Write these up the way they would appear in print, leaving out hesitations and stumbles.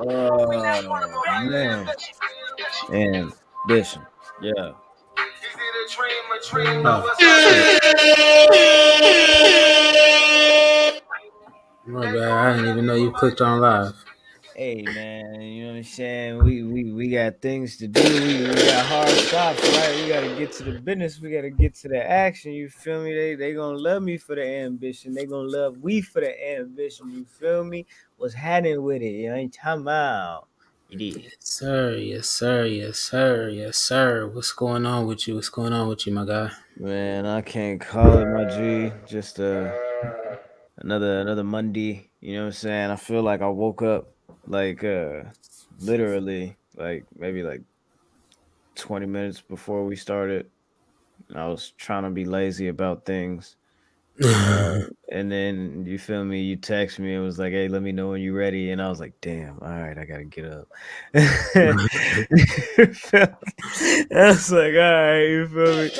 Man. Ambition. Yeah. Oh, my bad. I didn't even know you clicked on live. Hey man, you know what I'm saying? We got things to do. We got hard stops, right? We gotta get to the business. We gotta get to the action. You feel me? They gonna love me for the ambition. They gonna love we for the ambition. You feel me? What's happening with it? You ain't talking about. You did. Yes, sir. Yes, sir. Yes, sir. Yes, sir. What's going on with you? What's going on with you, my guy? Man, I can't call it my G. Just another Monday. You know what I'm saying? I feel like I woke up like literally like maybe like 20 minutes before we started. I was trying to be lazy about things. And then you feel me, you text me and was like, "Hey, let me know when you're ready." And I was like, "Damn, all right, I gotta get up." I was like, "All right, you feel me?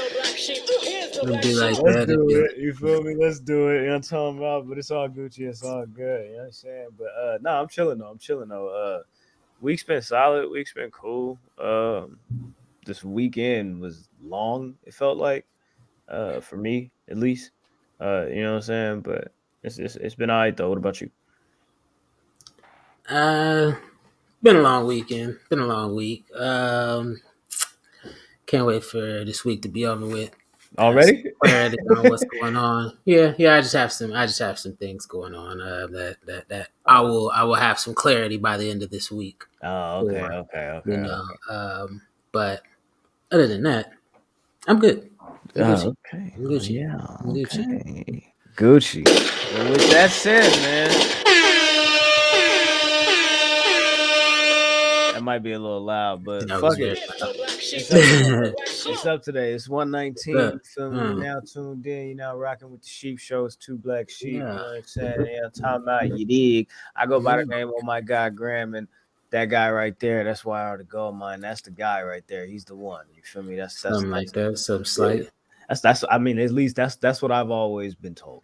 It'll be like Let's that. do it." You feel me? Let's do it. You know what I'm talking about? But it's all Gucci. It's all good. You know what I'm saying? But no, I'm chilling though. I'm chilling though. Week's been solid. Week's been cool. This weekend was long. It felt like for me at least. You know what I'm saying? But it's been alright though. What about you? Uh, Been a long weekend. Been a long week. Can't wait for this week to be over with. Have some Already? clarity on what's going on. Yeah. I just have some things going on. That I will have some clarity by the end of this week. Oh, okay, For okay, you okay. know. But other than that, I'm good. I'm Gucci. Okay. I'm Oh Gucci. yeah. I'm Gucci. Okay. Gucci. Well, with that said, man, that might be a little loud, but That was fuck it. very It's up today. loud. It's up today. It's What's 119. up? You feel me? You're now tuned in. You're now rocking with the sheep show. It's two black sheep. You Yeah. know what I'm saying? Yeah, time out. You dig? I go by Yeah. the name of my guy Graham, and that guy right there. That's why I ought to go mine. That's the guy right there. He's the one. You feel me? Something like that. Something yeah. slight. That's. I mean, at least that's what I've always been told.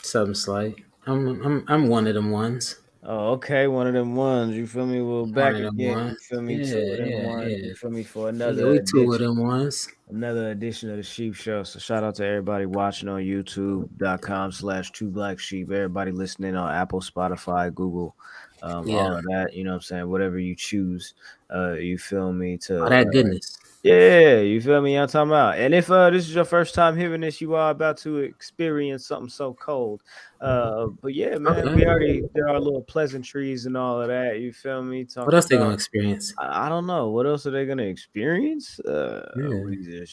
Something slight. I'm one of them ones. Oh, okay, one of them ones. You feel me? We're One back of them again. You ones. feel me? Yeah, Two of them yeah, ones. yeah. You feel me? For Yeah, another we two of edition. them ones. Another edition of the Sheep Show. So shout out to everybody watching on YouTube.com/two black sheep. Everybody listening on Apple, Spotify, Google, Yeah. all of that. You know what I'm saying? Whatever you choose, you feel me All to that goodness. yeah, you feel me? I'm talking about. And if this is your first time hearing this, you are about to experience something so cold. But yeah, man, Okay. we already did our little pleasantries and all of that. You feel me? What Talked else they gonna about experience? I don't know. What else are they gonna experience? Yeah.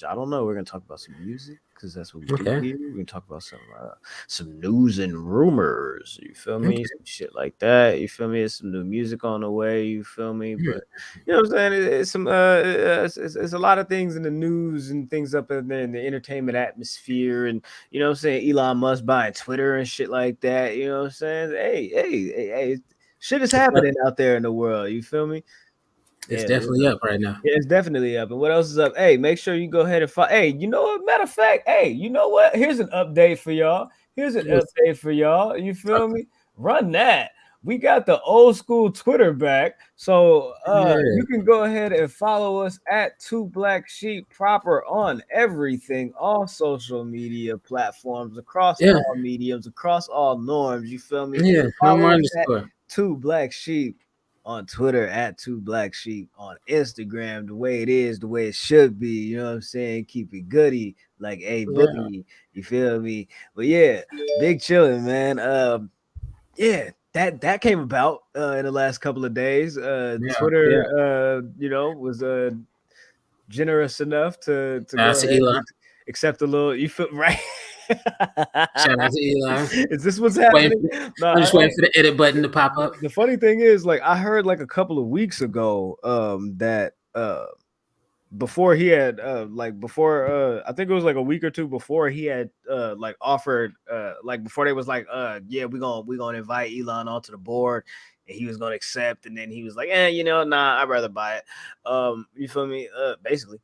I don't know. We're gonna talk about some music because that's what we do Okay. here. We're gonna talk about some news and rumors. You feel me? Okay. Some shit like that. You feel me? There's some new music on the way. You feel me? Hmm. But you know what I'm saying? It's some it's a lot of things in the news and things up in there in the entertainment atmosphere and you know what I'm saying? Elon Musk buying Twitter and shit like that. You know what I'm saying? Hey, shit is It's up. happening out there in the world. You feel me? It's Yeah, definitely up right now. yeah, it's definitely up. And what else is up? Hey, make sure you go ahead and follow. Hey, you know what? Matter of fact, hey, you know what? Here's an update for y'all. Here's an Yes. update for y'all. You Talk feel me? Run that. We got the old school Twitter back. So Yeah. you can go ahead and follow us at Two Black Sheep proper on everything, all social media platforms, across Yeah. all mediums, across all norms. You feel me? Yeah. No Follow more us at underscore. Two Black Sheep on Twitter at Two Black Sheep, on Instagram, the way it is, the way it should be. You know what I'm saying? Keep it goody, like a Yeah. boogie. You feel me? But yeah, big chilling, man. Yeah, that came about in the last couple of days. Yeah. Twitter, Yeah. was generous enough to Shout out go to ahead and Elon. accept a little. You feel right? Shout out to Elon. Is this what's Waiting happening? for, No, I'm just waiting for the edit button to pop up. the funny thing is, like, I heard like a couple of weeks ago, that before he had like before I think it was like a week or two before he had like offered like before they was like yeah, we gonna invite Elon onto the board and he was gonna accept and then he was like, nah, I'd rather buy it. You feel me? Basically.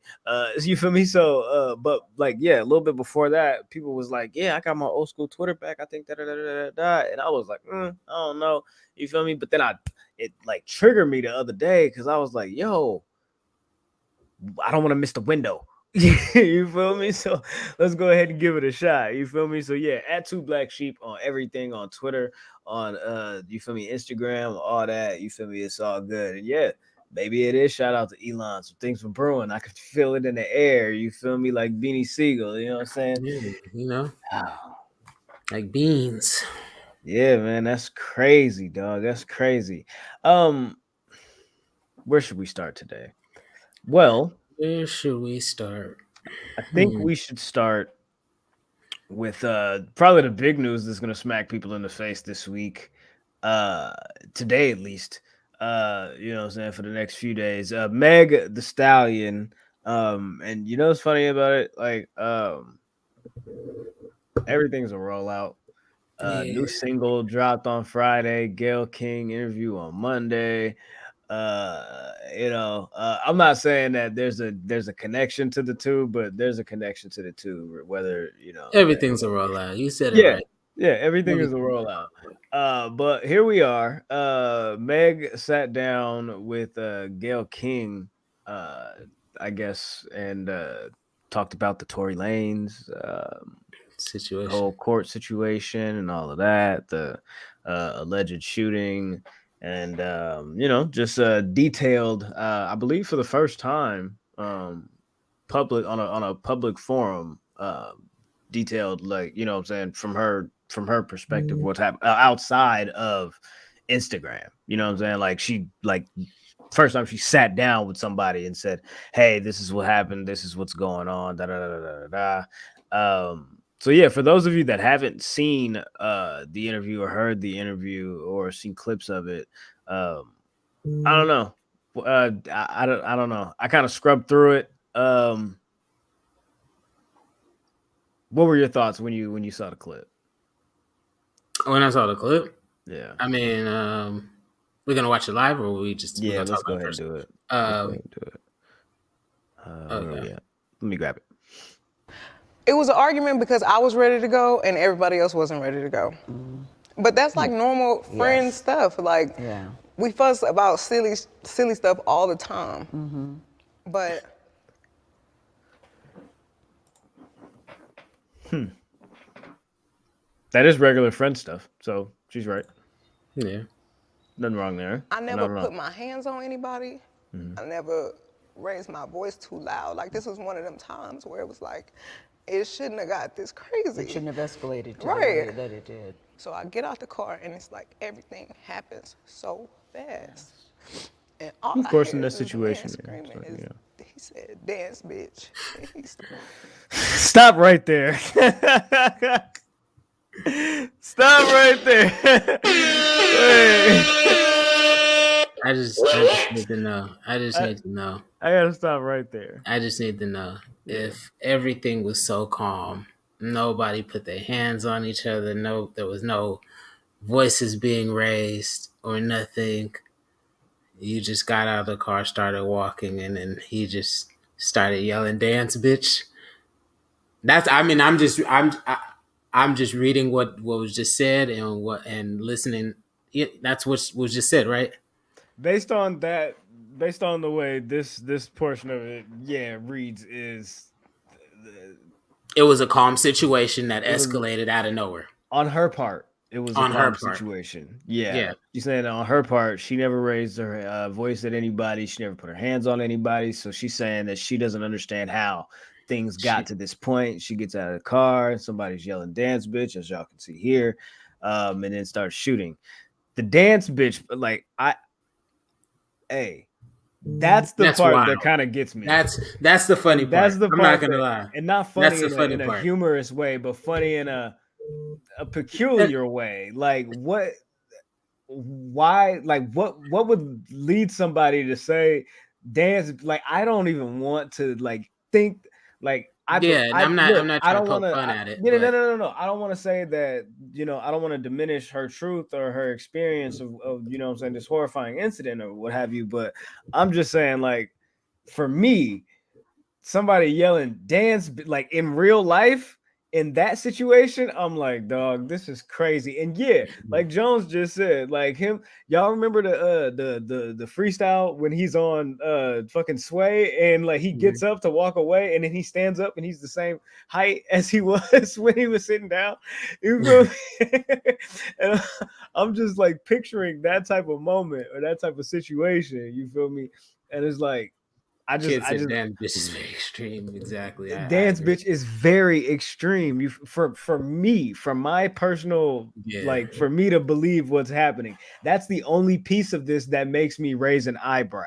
You feel me? So but like yeah, a little bit before that, people was like, yeah, I got my old school Twitter back. I think and I was like, I don't know. You feel me? But then it like triggered me the other day because I was like, yo, I don't want to miss the window. You feel me? So let's go ahead and give it a shot. You feel me? So yeah, at Two Black Sheep on everything, on Twitter, on you feel me, Instagram, all that. You feel me? It's all good. And yeah, maybe it is shout out to Elon. Some things were brewing. I could feel it in the air. You feel me? Like Beanie Siegel. You know what I'm saying? Yeah, like beans. Yeah, man, that's crazy, dog. That's crazy. Where should we start today? Well, Where should we start? I think we should start with probably the big news that's gonna smack people in the face this week. Today at least. You know what I'm saying, for the next few days. Meg the Stallion. And you know what's funny about it? Like, everything's a rollout. New single dropped on Friday. Gayle King interview on Monday. I'm not saying that there's a connection to the two, but there's a connection to the two, whether Everything's a rollout. You said it yeah, right. everything is a rollout. But here we are. Meg sat down with Gayle King, I guess, and talked about the Tory Lanez situation, whole court situation and all of that, the alleged shooting, and just detailed, I believe for the first time, public on a public forum, detailed, like, you know what I'm saying, from her perspective, what's happening outside of Instagram. You know what I'm saying? Like, she, like, first time she sat down with somebody and said, hey, this is what happened, this is what's going on, da da da da da da. So yeah, for those of you that haven't seen the interview or heard the interview or seen clips of it, I don't know. I don't know. I kind of scrubbed through it. What were your thoughts when you saw the clip? When I saw the clip, yeah. I mean, we're gonna watch it live, or let's go ahead and do it. Okay. Let me grab it. It was an argument because I was ready to go and everybody else wasn't ready to go. But that's like normal friend stuff. Like, we fuss about silly stuff all the time. But that is regular friend stuff. So she's right. Yeah, nothing wrong there. I never put my hands on anybody. I never raised my voice too loud. Like, this was one of them times where it was like, it shouldn't have got this crazy. It shouldn't have escalated to the Right. way that it did. So I get out the car and it's like everything happens so fast. And all Of course, I in hear that is this situation, man screaming yeah. is, he said, dance, bitch. Stop right there. Stop right there. I just need to know. I gotta stop right there. I just need to know if everything was so calm, nobody put their hands on each other, there was no voices being raised or nothing. You just got out of the car, started walking, and then he just started yelling, "Dance, bitch." I'm just reading what was just said and listening. That's what was just said, right? Based on the way this portion of it, reads is. It was a calm situation that escalated out of nowhere. On her part, it was on a calm situation. Yeah. She's saying on her part, she never raised her voice at anybody. She never put her hands on anybody. So she's saying that she doesn't understand how things got to this point. She gets out of the car and somebody's yelling "dance, bitch," as y'all can see here, and then starts shooting. The dance, bitch, like that's the part wild. That kind of gets me. That's the funny part. That's the part. I'm not gonna lie. And not funny in a humorous way, but funny in a peculiar way. Like, what? Why? Like, what would lead somebody to say dance? Like, I don't even want to think. Like, I'm not trying to poke fun at it. No. I don't want to say that, I don't want to diminish her truth or her experience of what I'm saying, this horrifying incident or what have you. But I'm just saying, like, for me, somebody yelling "dance" like in real life in that situation, I'm like, dog, this is crazy. And yeah, like Jones just said, like him, y'all remember the freestyle when he's on fucking Sway and like he gets up to walk away and then he stands up and he's the same height as he was when he was sitting down. You feel me? And I'm just like picturing that type of moment or that type of situation. You feel me? And it's like, Dance bitch is very extreme. Exactly. Dance bitch is very extreme. You for me, from my personal like for me to believe what's happening. That's the only piece of this that makes me raise an eyebrow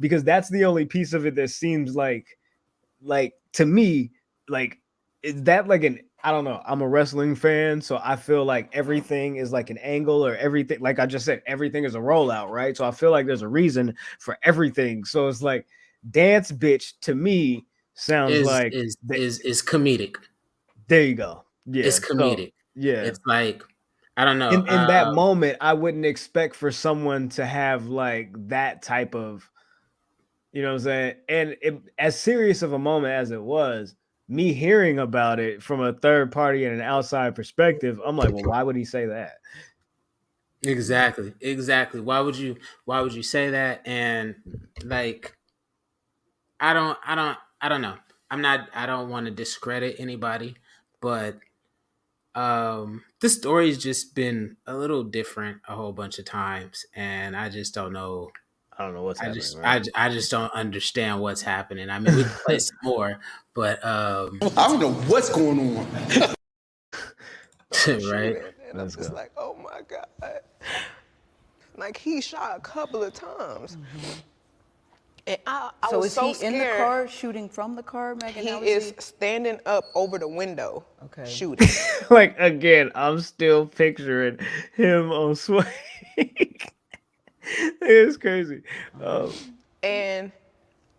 because that's the only piece of it that seems like to me like is that like an I don't know. I'm a wrestling fan, so I feel like everything is like an angle or everything. Like I just said, everything is a rollout, right? So I feel like there's a reason for everything. So it's like dance bitch to me sounds is comedic. There you go. Yeah, it's comedic. So, yeah, it's like I don't know. In that moment, I wouldn't expect for someone to have like that type of, you know what I'm saying? And as serious of a moment as it was, me hearing about it from a third party and an outside perspective, I'm like, well, why would he say that? Exactly. Why would you say that? And like, I don't know. I don't want to discredit anybody, but this story's just been a little different a whole bunch of times, and I just don't know. I don't know what's happening. I just don't understand what's happening. I mean, we can play some more, but I don't know what's going on. Right? And I'm just like, oh my God. Like he shot a couple of times. Mm-hmm. And I so was is so he scared. In the car shooting from the car, Megan? He is standing up over the window, shooting. Like again, I'm still picturing him on Sway. It's crazy. And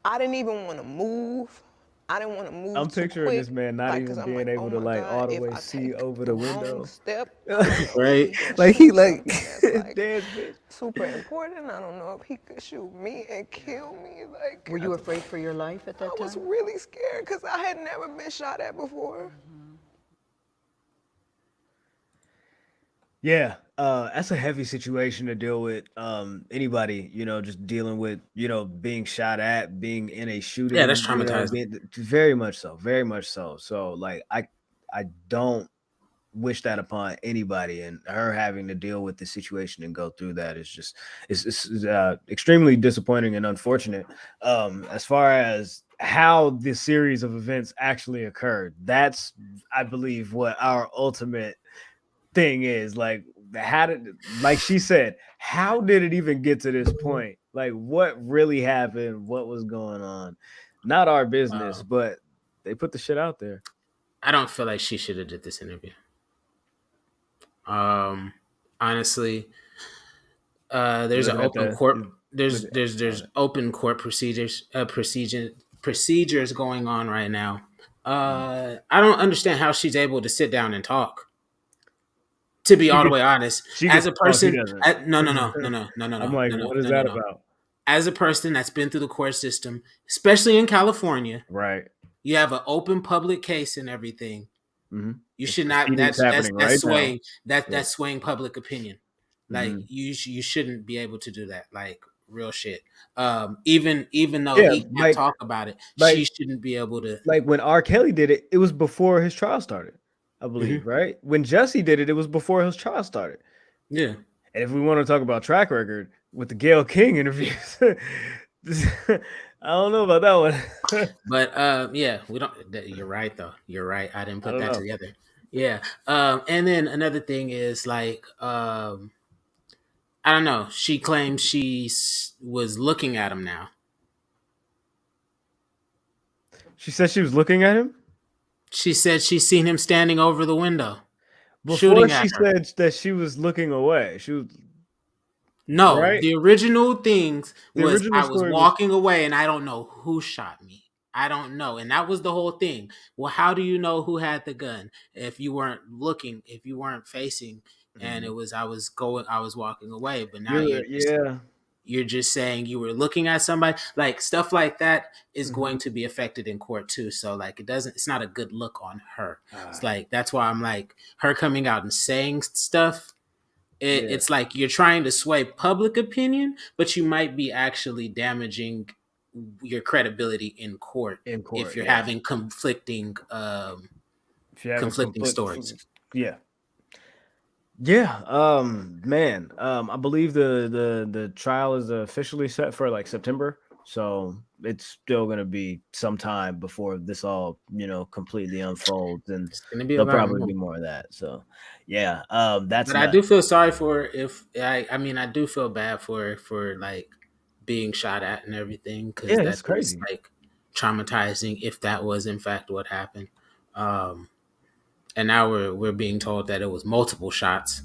I didn't even want to move. I didn't want to move. I'm picturing quick, this man not even being able to like all the way see over the window. Step, right? Like he like dance bitch. Super important. I don't know if he could shoot me and kill me. Like, were you afraid for your life at that time? I was really scared because I had never been shot at before. Mm-hmm. Yeah, that's a heavy situation to deal with. Anybody, you know, just dealing with, you know, being shot at, being in a shooting. Yeah, that's traumatizing. Very much so, very much so. So, like, I don't wish that upon anybody, and her having to deal with the situation and go through that is just it's extremely disappointing and unfortunate. As far as how this series of events actually occurred, that's I believe what our ultimate thing is like how did like she said how did it even get to this point, like what really happened, what was going on, not our business. But they put the shit out there. I don't feel like she should have did this interview, honestly. There's an open court there's open court procedures going on right now. I don't understand how she's able to sit down and talk. To be all the way honest, as a person, no. I'm like, what is that about? As a person that's been through the court system, especially in California, right? You have an open public case and everything. Mm-hmm. You should not. That's swaying. That's swaying public opinion. Like you shouldn't be able to do that. Like real shit. Even though he can't talk about it, she shouldn't be able to. Like when R. Kelly did it, it was before his trial started. I believe, right? When Jesse did it, it was before his trial started. Yeah. And if we want to talk about track record with the Gayle King interviews, I don't know about that one. But yeah, we don't. You're right, though. You're right. I didn't put that together. Yeah. And then another thing is like, I don't know. She claims she was looking at him now. She said she was looking at him? She said she's seen him standing over the window. Before she said that she was looking away. She was right? The original things was I was walking away and I don't know who shot me. I don't know. And that was the whole thing. Well, how do you know who had the gun if you weren't looking, if you weren't facing? And it was I was walking away, but now you're just saying you were looking at somebody, like stuff like that is going to be affected in court too. So like it's not a good look on her. It's like, that's why I'm like, her coming out and saying stuff, it's like you're trying to sway public opinion, but you might be actually damaging your credibility in court if you're having conflicting stories. Yeah. Man. I believe the trial is officially set for like September, so it's still gonna be some time before this all, completely unfolds, and there'll probably be more of that. So yeah, that's. But I do feel sorry for I do feel bad for like being shot at and everything, because that's crazy. Like traumatizing if that was in fact what happened. And now we're being told that it was multiple shots.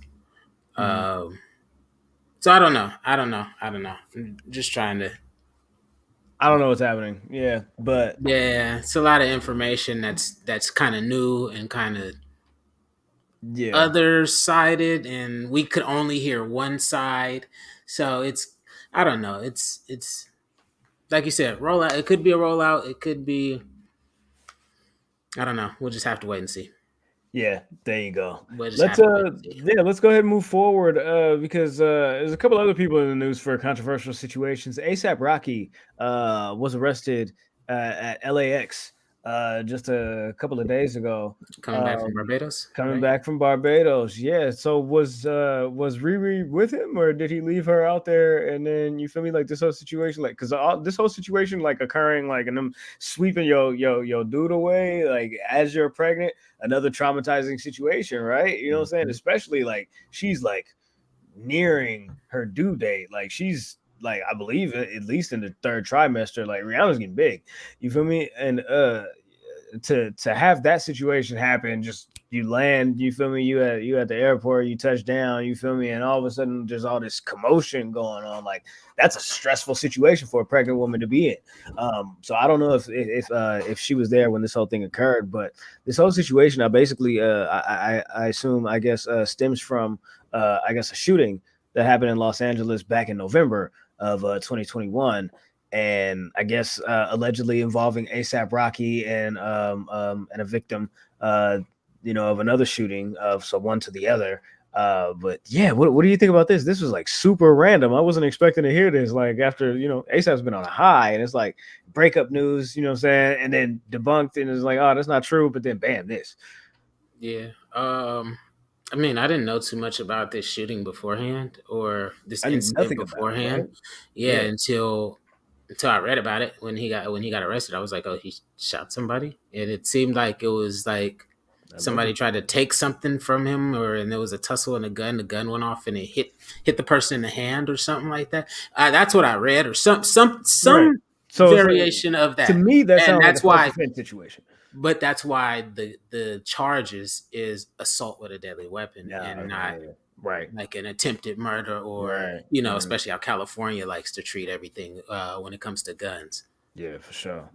So I don't know. I'm just trying to. I don't know what's happening. Yeah, but it's a lot of information that's kind of new and kind of other sided, and we could only hear one side. So I don't know. It's like you said, rollout. It could be a rollout. It could be. I don't know. We'll just have to wait and see. Yeah, there you go. Let's go ahead and move forward because there's a couple other people in the news for controversial situations. ASAP Rocky was arrested at LAX just a couple of days ago. Coming back from Barbados. Back from Barbados, yeah. So was Riri with him, or did he leave her out there? And then you feel me, like this whole situation, like because this whole situation like occurring, like and them sweeping your dude away, like as you're pregnant, another traumatizing situation, right? You know what I'm saying? Especially like she's like nearing her due date, like she's like, I believe at least in the third trimester, like Rihanna's getting big. You feel me? And to have that situation happen, just you land, you feel me? You at the airport, you touch down, you feel me? And all of a sudden, there's all this commotion going on. Like that's a stressful situation for a pregnant woman to be in. So I don't know if she was there when this whole thing occurred, but this whole situation, I basically, I assume, I guess, stems from, I guess, a shooting that happened in Los Angeles back in November of 2021. And I guess allegedly involving ASAP Rocky and a victim, of another shooting so one to the other. But yeah, what do you think about this? This was like super random. I wasn't expecting to hear this. Like after ASAP's been on a high, and it's like breakup news. You know what I'm saying? And then debunked, and it's like, oh, that's not true. But then bam, this. Yeah. I mean, I didn't know too much about this shooting beforehand, or this incident beforehand. Right? Yeah, until I read about it when he got arrested. I was like, oh, he shot somebody, and it seemed like it was like somebody tried to take something from him, and there was a tussle and a gun. The gun went off and it hit the person in the hand or something like that. That's what I read, or some right. Variation like, of that. To me, that sounds like a self-defense situation. But that's why the charges is assault with a deadly weapon and not like an attempted murder or especially how California likes to treat everything when it comes to guns. Yeah, for sure.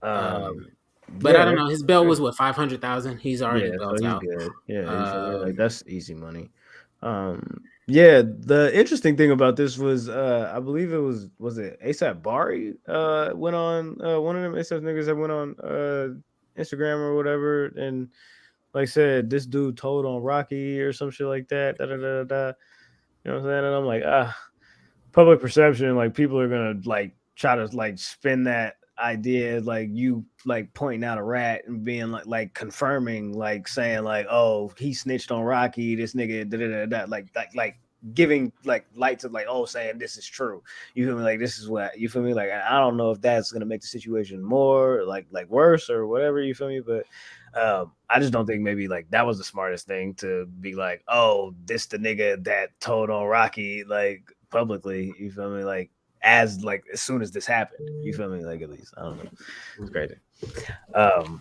But I don't know. His bail was what, $500,000. He's already bailed out. Good. Yeah, like that's easy money. The interesting thing about this was, I believe it was it ASAP Bari went on one of them ASAP niggas that went on Instagram or whatever, and like said this dude told on Rocky or some shit like that. You know what I'm saying? And I'm like, public perception, like people are gonna like try to like spin that idea, like you like pointing out a rat and being like confirming, like saying like, oh, he snitched on Rocky, this nigga, like giving like lights of like, oh, saying this is true. You feel me? Like this is what you feel me? Like I don't know if that's gonna make the situation more like worse or whatever. You feel me? But I just don't think maybe like that was the smartest thing to be like, oh, this the nigga that told on Rocky like publicly. You feel me? Like as soon as this happened, you feel me? Like at least I don't know. It's crazy.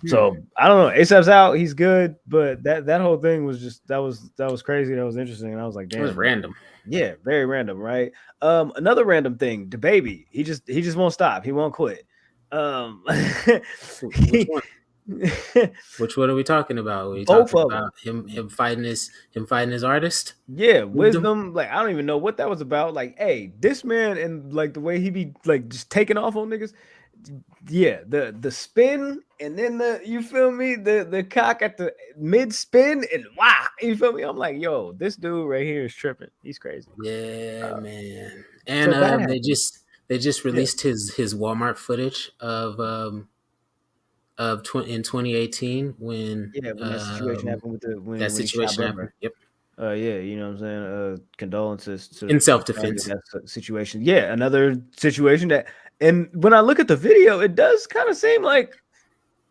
So I don't know. ASAP's out. He's good, but that whole thing was just that was crazy. That was interesting, and I was like, damn, it was random. Yeah, very random, right? Another random thing. DaBaby, he just won't stop. He won't quit. Which one are we talking about? Are we Both talking of about them. him fighting his artist? Yeah, Wisdom? wisdom. Like, I don't even know what that was about. Like, hey, this man and like the way he be like just taking off on niggas. Yeah, the spin and then you feel me, the cock at the mid spin and wow, you feel me? I'm like, yo, this dude right here is tripping. He's crazy. Yeah, man. And So that they happened. just Yeah, released his Walmart footage of in 2018 when yeah. When that situation happened with the that when he shot situation happened. Burger. Yep. Yeah, you know what I'm saying. Condolences In to the family of self-defense. that situation. Yeah, another situation that, and when I look at the video, it does kind of seem like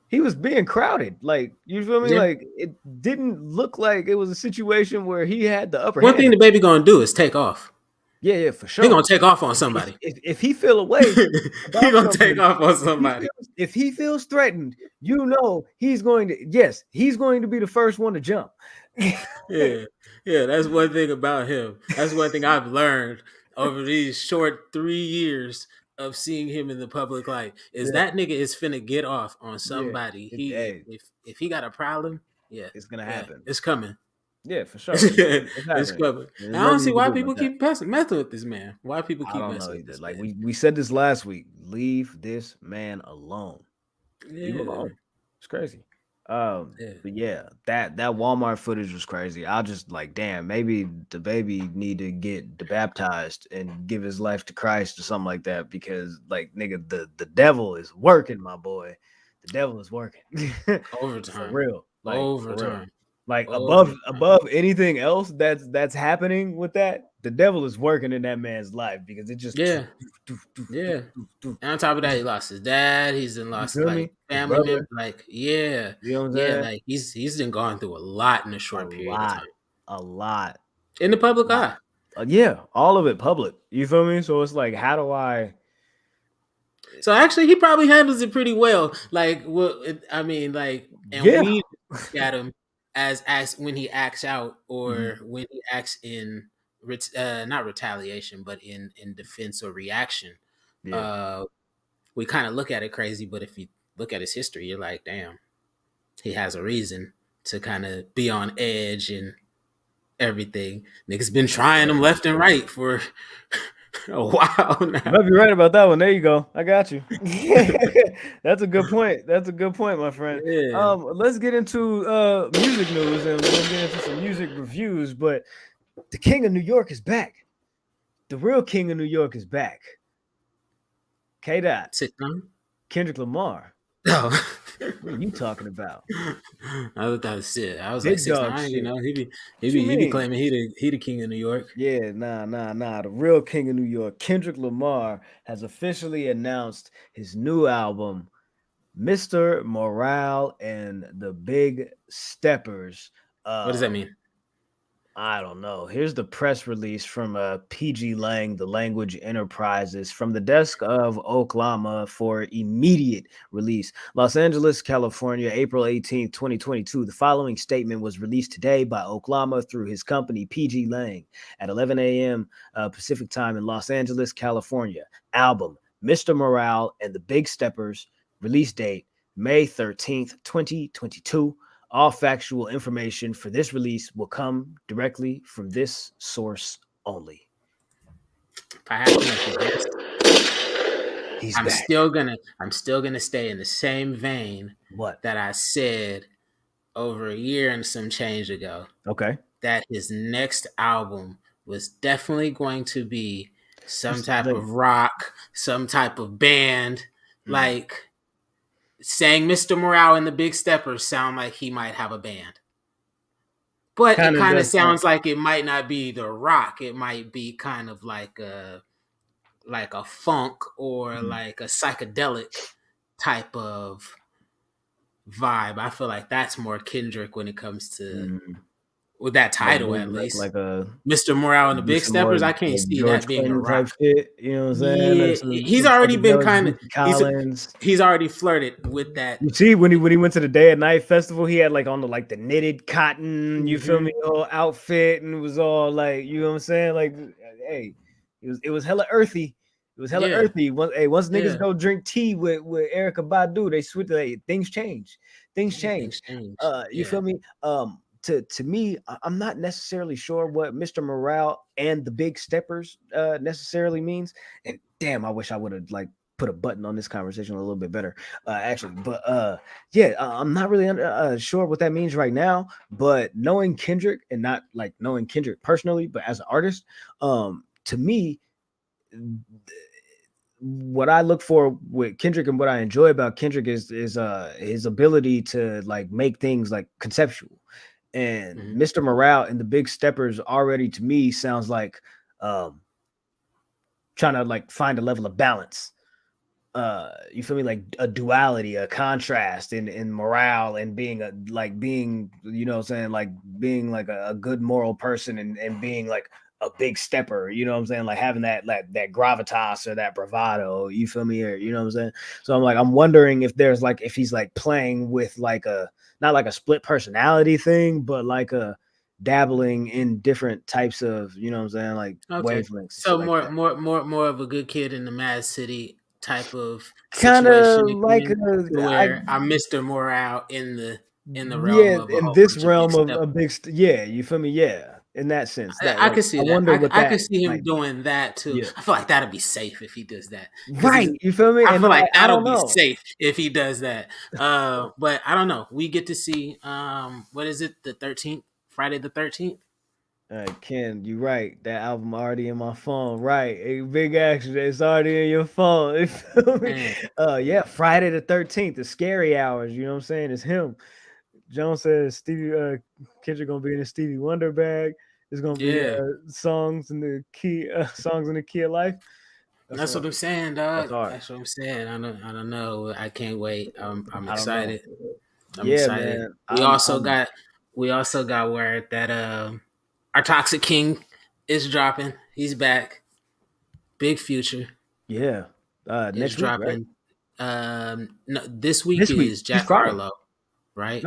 he was being crowded. Like, you feel me? Yeah. Like, it didn't look like it was a situation where he had the upper One thing hand. the baby gonna do is take off. Yeah, for He gonna sure. take off on somebody. If he feel away He about gonna take something, off on somebody. if he feels threatened, you know he's going to, yes, he's going to be the first one to jump. Yeah. Yeah, that's one thing about him. That's one thing I've learned over these short 3 years of seeing him in the public light is Yeah, that nigga is finna get off on yeah. somebody. Hey, If he got a problem, it's gonna yeah, happen. it's coming. Yeah, for sure. It's It's happening. coming. There's And I don't nothing see you can why do about people that. keep messing with this man. Why people I keep don't know messing with either. this Like, man. we said this last week. Leave this man alone. Leave him Yeah. alone. It's crazy. Yeah. But yeah, that Walmart footage was crazy. I just like, damn, maybe the baby need to get baptized and give his life to Christ or something like that, because like, nigga, the devil is working, my boy. The devil is working. For Overtime. real. Like, for real. Overtime. Like, Overtime. above anything else that's happening with that, the devil is working in that man's life, because it just Yeah. Yeah. And on top of that, he lost his dad. He's then you lost feel me? like His family brother, members. Like, yeah, you know what I'm yeah. saying? Like he's been gone through a lot in a A short period of lot, time a lot. in the public eye. Yeah, all of it public. You feel me? So it's like, how do I? So actually, he probably handles it pretty well. Like, I mean, like, and Yeah, we look at him as when he acts out Mhm. or when he acts in not retaliation, but in defense or reaction. Yeah. Uh, we kind of look at it crazy, but if you look at his history, you're like, damn, he has a reason to kind of be on edge and everything. Niggas been trying him left and right for a while You now. might be right about that one. There you go. I got you. That's a good point. That's a good point, my friend. Yeah. Let's get into music news, and we'll get into some music reviews. But the King of New York is back. The real King of New York is back. K. Dot, Sitcom? Kendrick Lamar. No. What are you talking about? I thought that was shit. I was like Big dog 6ix9ine, you shit. know. What He you be mean? claiming he the king of New York. Yeah, nah. The real King of New York, Kendrick Lamar, has officially announced his new album, Mr. Morale and the Big Steppers. What does that mean? I don't know. Here's the press release from PG Lang, the Language Enterprises, from the desk of Oklahoma for immediate release. Los Angeles, California, April 18th, 2022. The following statement was released today by Oklahoma through his company, PG Lang, at 11 a.m. Pacific time in Los Angeles, California. Album, Mr. Morale and the Big Steppers. Release date, May 13th, 2022. All factual information for this release will come directly from this source only. If I have to make a guess, He's I'm back. still gonna stay in the same vein What? that I said over a year and some change ago. Okay. That his next album was definitely going to be some type of rock, some type of band. Like saying Mr. Morale and the Big Steppers sound like he might have a band. But it kind of sounds like it might not be the rock. It might be kind of like a funk or like a psychedelic type of vibe. I feel like that's more Kendrick when it comes to with that title, at least. Like a Mr. Morale and the Big Steppers. I can't like see George that being a Clinton type rock. shit. You know what I'm saying? Yeah, he's already been kind of Collins. he's already flirted with that. You see, when he went to the Day and Night Festival, he had like on the knitted cotton, you feel me, whole outfit, and it was all like, you know what I'm saying? Like, hey, it was hella earthy. It It was hella Yeah. earthy. Once niggas Yeah. go drink tea with Erica Badu, they switch. Things change. Things Yeah, change. things change. You Yeah. feel me? To me, I'm not necessarily sure what Mr. Morale and the Big Steppers necessarily means. And damn, I wish I would have like put a button on this conversation a little bit better, actually. But yeah, I'm not really sure what that means right now. But knowing Kendrick and not like knowing Kendrick personally, but as an artist, to me, what I look for with Kendrick and what I enjoy about Kendrick is his ability to like make things like conceptual. And Mr. Morale and the Big Steppers already to me sounds like trying to like find a level of balance. You feel me, like a duality, a contrast in morale and being you know what I'm saying, like being like a good moral person and being like a big stepper, you know what I'm saying, like having that gravitas or that bravado, you feel me, or you know what I'm saying. So I'm wondering if there's like if he's like playing with like a not like a split personality thing, but like a dabbling in different types of, you know what I'm saying, like wavelengths. So like more of a good kid in the Mad City type of kind situation, of like where I'm Mr. Morale in the realm yeah, of a in whole this bunch of big realm of stuff. a big yeah, you feel me, yeah, in that sense that I like could see I that. wonder what I that could see him might be. doing that too. Yeah, I feel like that'd be safe if he does that. right, you feel me, I and feel like I that'll don't be know. safe if he does that. But I don't know. We get to see what is it? The 13th, Friday the 13th. Ken, you right. That album already in my phone. Right. A big action. It's already in your phone. You feel me? Yeah, Friday the 13th, the scary hours. You know what I'm saying? It's him. Jones says Stevie Kendrick gonna be in the Stevie Wonder bag. It's gonna be songs in the key of life. That's what I'm saying, dog. That's hard. That's what I'm saying. I don't know. I can't wait. I'm I don't know. excited. I'm Yeah, excited. man. We also got word that our Toxic King is dropping. He's back. Big Future. Yeah. Is Next week, right? No, this week This week. is He's Jack Friday. Harlow, right?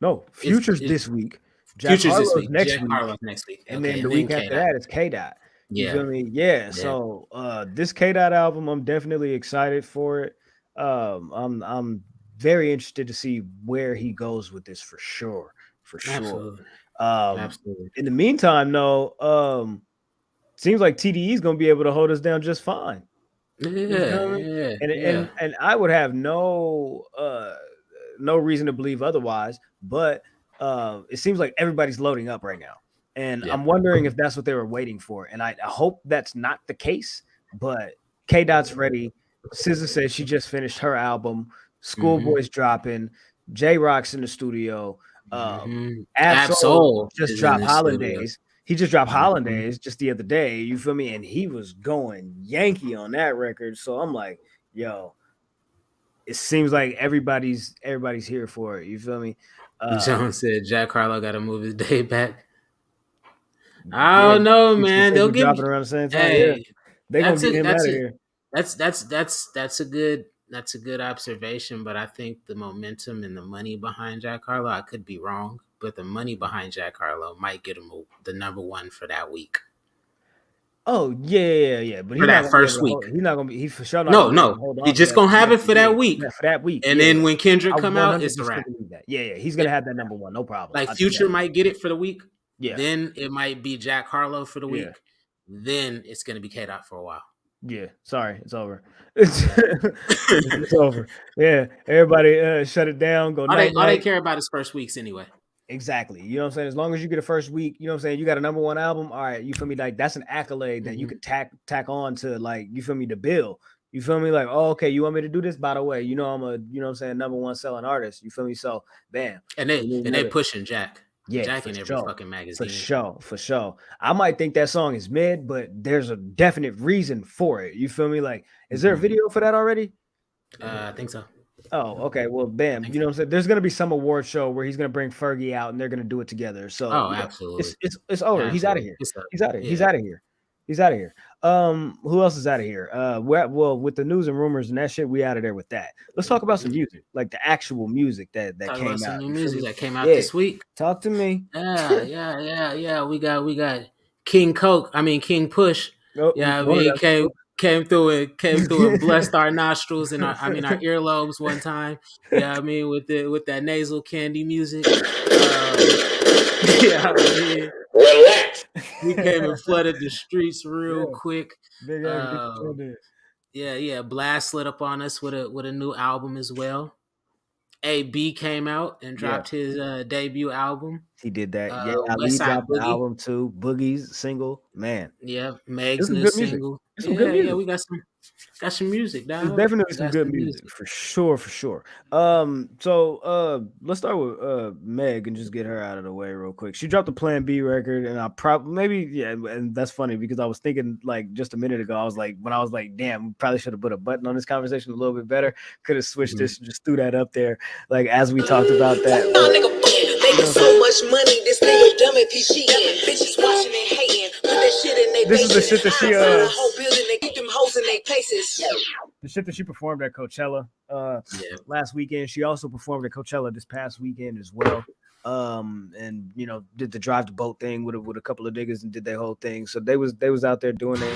No. Future's this week. Jack Future's this Harlow's week. next Jack week. Harlow's next week. And Okay, then the and then week K after Dot. that, it's K Dot. You Yeah. feel me? Yeah. So this K Dot album, I'm definitely excited for it. I'm very interested to see where he goes with this for sure. For sure. Absolutely. Absolutely. In the meantime, though, seems like TDE is gonna be able to hold us down just fine. Yeah. And I would have no reason to believe otherwise, but it seems like everybody's loading up right now. And I'm wondering if that's what they were waiting for. And I hope that's not the case, but K Dot's ready. SZA said she just finished her album. Schoolboy's dropping. J Rock's in the studio. Absol just dropped Hollandaise. He just dropped Hollandaise just the other day. You feel me? And he was going Yankee on that record. So I'm like, yo, it seems like everybody's here for it. You feel me? Jones said Jack Harlow got to move his day back. I don't know, man. They'll get dropping around the same time. Hey, yeah. They're gonna get him out of here. That's a good observation, but I think the momentum and the money behind Jack Harlow, I could be wrong, but the money behind Jack Harlow might get him the number one for that week. Oh yeah. But for that first week, he's not gonna be. He for sure not. No. He's just gonna have it for that week. Yeah, for that week. And then when Kendrick come out, it's a wrap. Yeah. He's gonna have that number one, no problem. Like Future might get it for the week. Yeah. Then it might be Jack Harlow for the week. Then it's gonna be K Dot for a while. Yeah, sorry, it's over. It's over. Yeah, everybody shut it down. Go night. All they care about is first weeks anyway. Exactly. You know what I'm saying? As long as you get a first week, you know what I'm saying, you got a number one album. All right, you feel me? Like that's an accolade that you could tack on to, like, you feel me, the bill. You feel me? Like, oh, okay, you want me to do this? By the way, you know I'm a, you know what I'm saying, number one selling artist. You feel me? So bam. And they pushing Jack. Yeah, Jack in every fucking magazine. For sure. I might think that song is mid, but there's a definite reason for it. You feel me? Like, is there a video for that already? I think so. Oh, okay. Well, bam. You know what I'm saying? There's gonna be some award show where he's gonna bring Fergie out and they're gonna do it together. So absolutely. It's over. Absolutely. He's out of here. He's out of here. He's out of here. He's out of here. Who else is out of here? Well, with the news and rumors and that shit, we out of there with that. Let's talk about some music, like the actual music that came out. Some new music that came out this week. Talk to me. Yeah. We got King Push. came through and blessed our nostrils and our earlobes one time. Yeah, I mean with that nasal candy music. Yeah, relax. He came and flooded the streets real quick. Big Yeah. Blxst slid up on us with a new album as well. AB came out and dropped his debut album. He did that. Yeah, Ali Westside dropped the Boogie. album too. Boogie's single, man. Yeah, Meg's This is new good music. single. It's some good music. Yeah, we got some music, dog. There's definitely some good music for sure. So let's start with Meg and just get her out of the way real quick. She dropped a Plan B record, and I probably and that's funny because I was thinking like just a minute ago, I was like, damn, we probably should have put a button on this conversation a little bit better. Could have switched this and just threw that up there, like as we talked about that. Making so much money, this nigga dumb if he cheating. Bitches watching and hating, put that shit in they This is the shit that she the whole building, they keep them hoes in their places. The shit that she performed at Coachella last weekend. She also performed at Coachella this past weekend as well. And you know, did the drive to boat thing with a couple of niggas and did their whole thing. So they was out there doing it.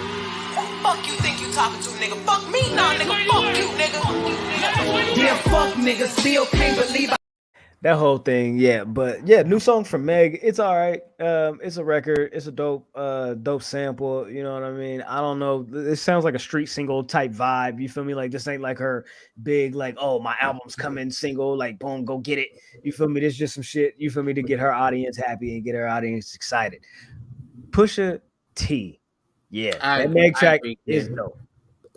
Fuck you think you talking to, nigga? Fuck me, nah, nigga. Fuck you, nigga. Yeah, fuck nigga. Still can't believe that whole thing, yeah. But yeah, new song from Meg. It's all right. It's a record. It's a dope sample. You know what I mean? I don't know. It sounds like a street single type vibe. You feel me? Like this ain't like her big, like, oh, my album's coming single, like boom, go get it. You feel me? This is just some shit. You feel me? To get her audience happy and get her audience excited. Pusha T. Yeah, that Meg track is dope.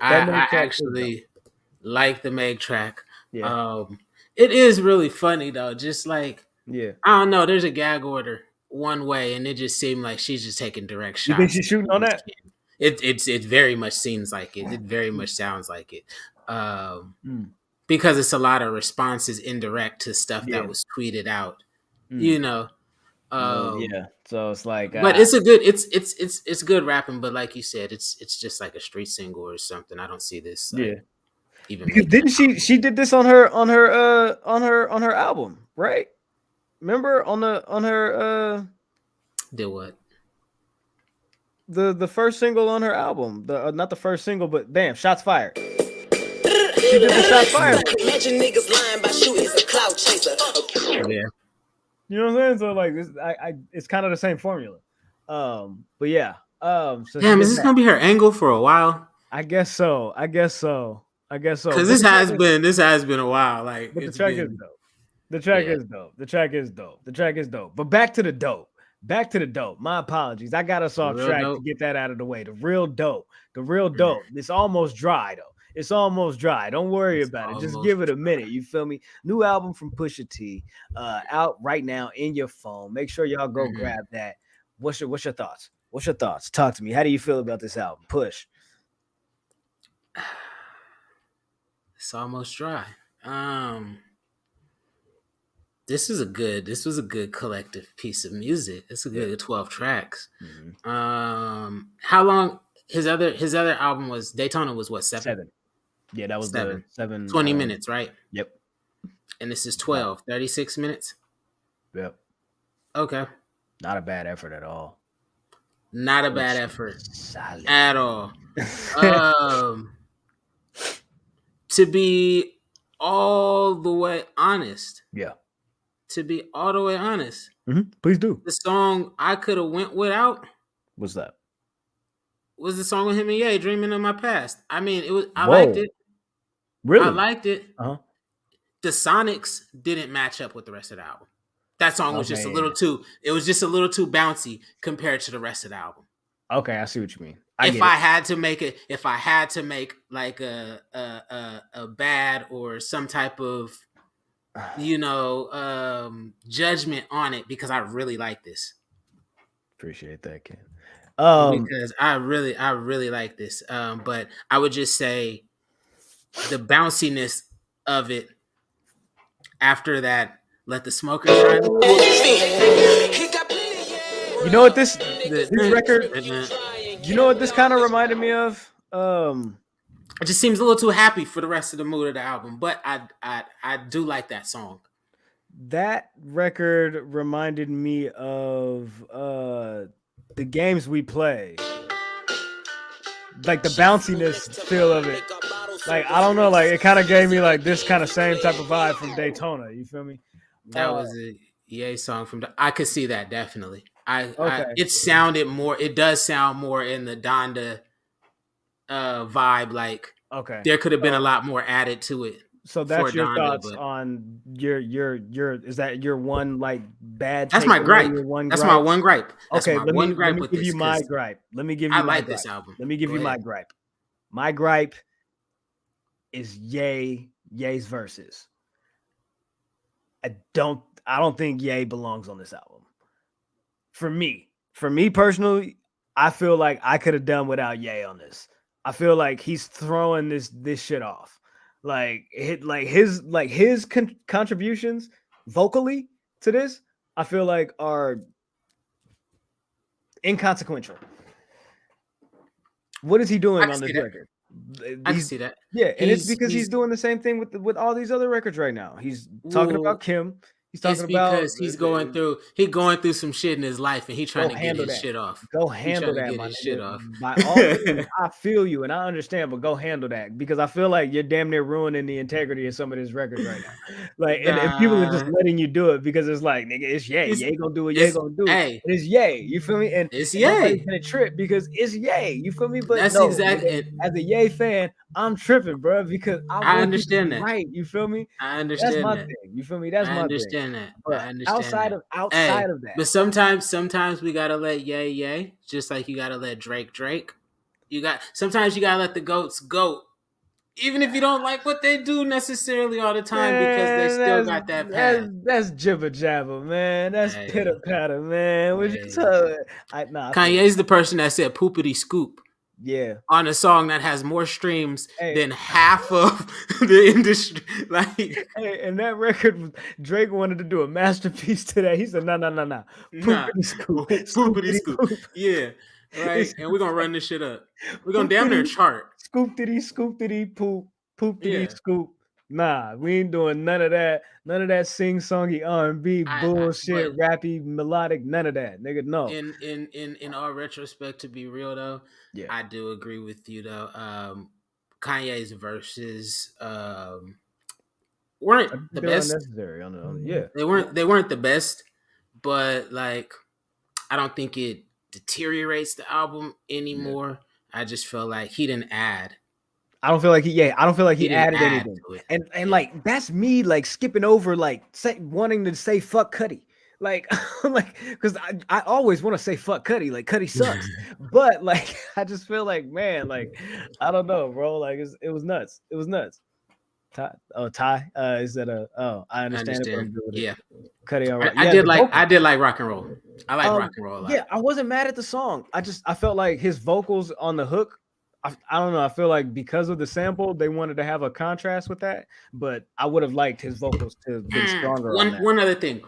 I actually like the Meg track. Yeah. It is really funny though. Just like, I don't know. There's a gag order one way, and it just seemed like she's just taking direct shots. You think she's shooting on that? It very much seems like it. It very much sounds like it. Because it's a lot of responses indirect to stuff that was tweeted out. You know. So it's like, but it's a good. It's good rapping. But like you said, it's just like a street single or something. I don't see this. Even because didn't she did this on her album, right? Remember on her did what? The first single on her album, not the first single, but damn, Shots Fired. She did the Shots Fired. Imagine niggas lying by shooting a cloud chaser. Yeah. You know what I'm saying? So like this, it's kind of the same formula. But yeah. So damn, is this gonna be her angle for a while? I guess so. Because this has been a while. Like, but the track is dope. The track is dope. But back to the dope. My apologies. I got us off track to get that out of the way. The real dope. It's almost dry though. It's almost dry. Don't worry about it. Just give it a minute. You feel me? New album from Pusha T, out right now in your phone. Make sure y'all go grab that. What's your thoughts? Talk to me. How do you feel about this album? Push. It's almost dry. This was a good collective piece of music. It's a good 12 tracks. How long his other album was? Daytona was what, 7? Yeah, that was 7. 20 minutes, right? Yep. And this is 12, 36 minutes. Yep. Okay. Not a bad effort at all. Not a bad effort solid. At all. To be all the way honest. Yeah. To be all the way honest. Please do. The song I could have went without. What's that? Was the song with him and Ye, Dreaming of My Past. I mean, it was. I liked it. Really? I liked it. Uh-huh. The Sonics didn't match up with the rest of the album. That song was just a little too. It was just a little too bouncy compared to the rest of the album. Okay, I see what you mean. If I had to make like a bad or some type of, judgment on it, because I really like this. Appreciate that, Ken. Because I really like this. But I would just say the bounciness of it after that, Let the Smoker Shine. You know what this record? You know what this kind of reminded me of? It just seems a little too happy for the rest of the mood of the album, but I do like that song. That record reminded me of The Games We Play. like the bounciness feel of it. Like I don't know, like it kind of gave me like this kind of same type of vibe from Daytona. You feel me? That was a Ye song from. I could see that definitely. Okay. It sounded more. It does sound more in the Donda vibe. Like Okay, there could have been a lot more added to it. So that's your Donda, thoughts on your is that your one like bad? That's my gripe. That's my one gripe. Okay, let me give you my gripe. Let me give you. I like this album. Let me give you my gripe. My gripe is Ye's verses. I don't think Ye belongs on this album. For me personally, I feel like I could have done without Ye on this. I feel like he's throwing this shit off. Like his contributions vocally to this, I feel like are inconsequential. What is he doing on this record? I can see that. Yeah, and it's because he's doing the same thing with all these other records right now. He's talking about Kim. He's talking because he's going through some shit in his life, and he's trying to get his shit off. Go handle that, my shit off. By all means, I feel you and I understand, but go handle that because I feel like you're damn near ruining the integrity of some of his records right now. Like, and people are just letting you do it because it's like, nigga, it's Ye. Ye gonna do what Ye gonna do. Hey, it's Ye. You feel me? And it's Ye. Gonna trip because it's Ye. You feel me? But that's exactly. As a Ye fan, I'm tripping, bro, because I understand that. Right? You feel me? I understand that's my that. thing. You feel me? That's my thing. That. But I understand outside of that. But sometimes we gotta let Ye, just like you gotta let Drake. Sometimes you gotta let the goats go, even if you don't like what they do necessarily all the time, because they still got that path. That's jibber jabber, man. That's pitter patter, man. What you talking? Kanye's the person that said poopity scoop. Yeah, on a song that has more streams than half of the industry. Like, and that record, Drake wanted to do a masterpiece to that. He said, "No, poopity scoop, poopity scoop." Yeah, right. And we're gonna run this shit up. We're gonna damn near chart. Scoop-diddy, poop-diddy, scoop. Nah, we ain't doing none of that. None of that sing-songy R&B bullshit, rappy, melodic. None of that, nigga. No. In all retrospect, to be real though, yeah, I do agree with you though. Kanye's verses weren't the best. Unnecessary. Yeah, they weren't the best, but like, I don't think it deteriorates the album anymore. Yeah. I just feel like he didn't add. I don't feel like he added anything. And like that's me like skipping over like wanting to say fuck Cudi. Like because I always want to say fuck Cudi, like Cudi sucks. But like I just feel like, man, like I don't know, bro. Like it was nuts. It was nuts. Ty? Is that I understand it. Yeah. Cudi, all right. I did like rock and roll. I like rock and roll a lot. Yeah, I wasn't mad at the song. I felt like his vocals on the hook. I don't know. I feel like because of the sample, they wanted to have a contrast with that, but I would have liked his vocals to have been stronger. One other thing.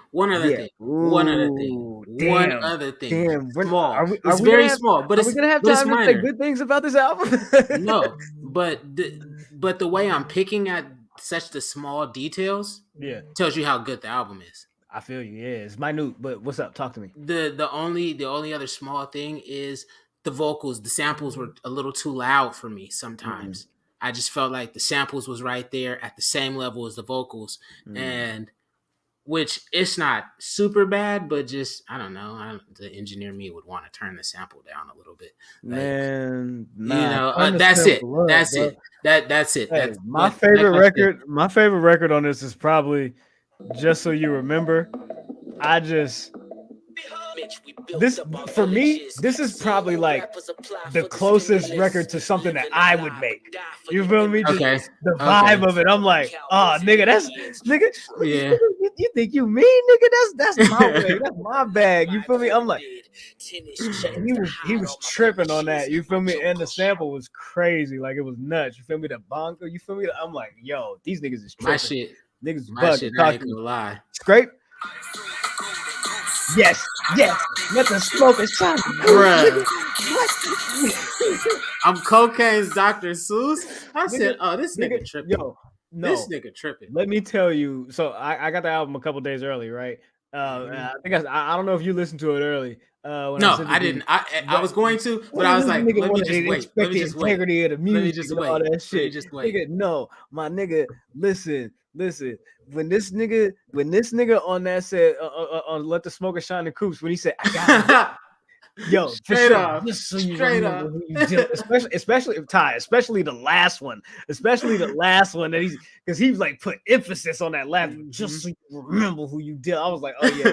Damn, small. It's very small, but are we gonna have time to say good things about this album? No, but the way I'm picking at such the small details, tells you how good the album is. I feel you. Yeah, it's minute, but what's up? Talk to me. The only other small thing is the vocals. The samples were a little too loud for me sometimes. Mm-hmm. I just felt like the samples was right there at the same level as the vocals, and which it's not super bad, but just I don't know. The engineer me would want to turn the sample down a little bit. Like, man, that's it. That's it. Hey, my favorite record. My favorite record on this is probably Just So You Remember. This for me, this is probably like the closest record to something that I would make. You feel me? Just the vibe of it. I'm like, oh, nigga, yeah. You think you mean, nigga? That's my way. That's my bag. You feel me? I'm like, he was tripping on that. You feel me? And the sample was crazy. Like it was nuts. You feel me? The bongo. You feel me? I'm like, yo, these niggas is tripping. My shit. Niggas my shit. I ain't gonna lie. Scrape. Yes. Let the smoke is shine. Bruh. I'm Cocaine's Dr. Seuss. I said, oh, this nigga tripping. Yo, no. This nigga tripping. Let me tell you. So I got the album a couple days early, right? I think I don't know if you listened to it early. When I No, sent I it to you. didn't. I was going to, but What I is was this like, nigga let me want just to wait. Let inspect me the just wait. integrity of the Let me music just and all wait. that Let me shit? just wait. Nigga, no, my nigga, listen. When this nigga on that said on Let the Smoker Shine the Coops, when he said, I got him. Yo, for Straight sure. up. Just so you Straight remember up. who you did, especially Ty, especially the last one, that he's because he was like put emphasis on that last one, just so you remember who you did. I was like, oh yeah,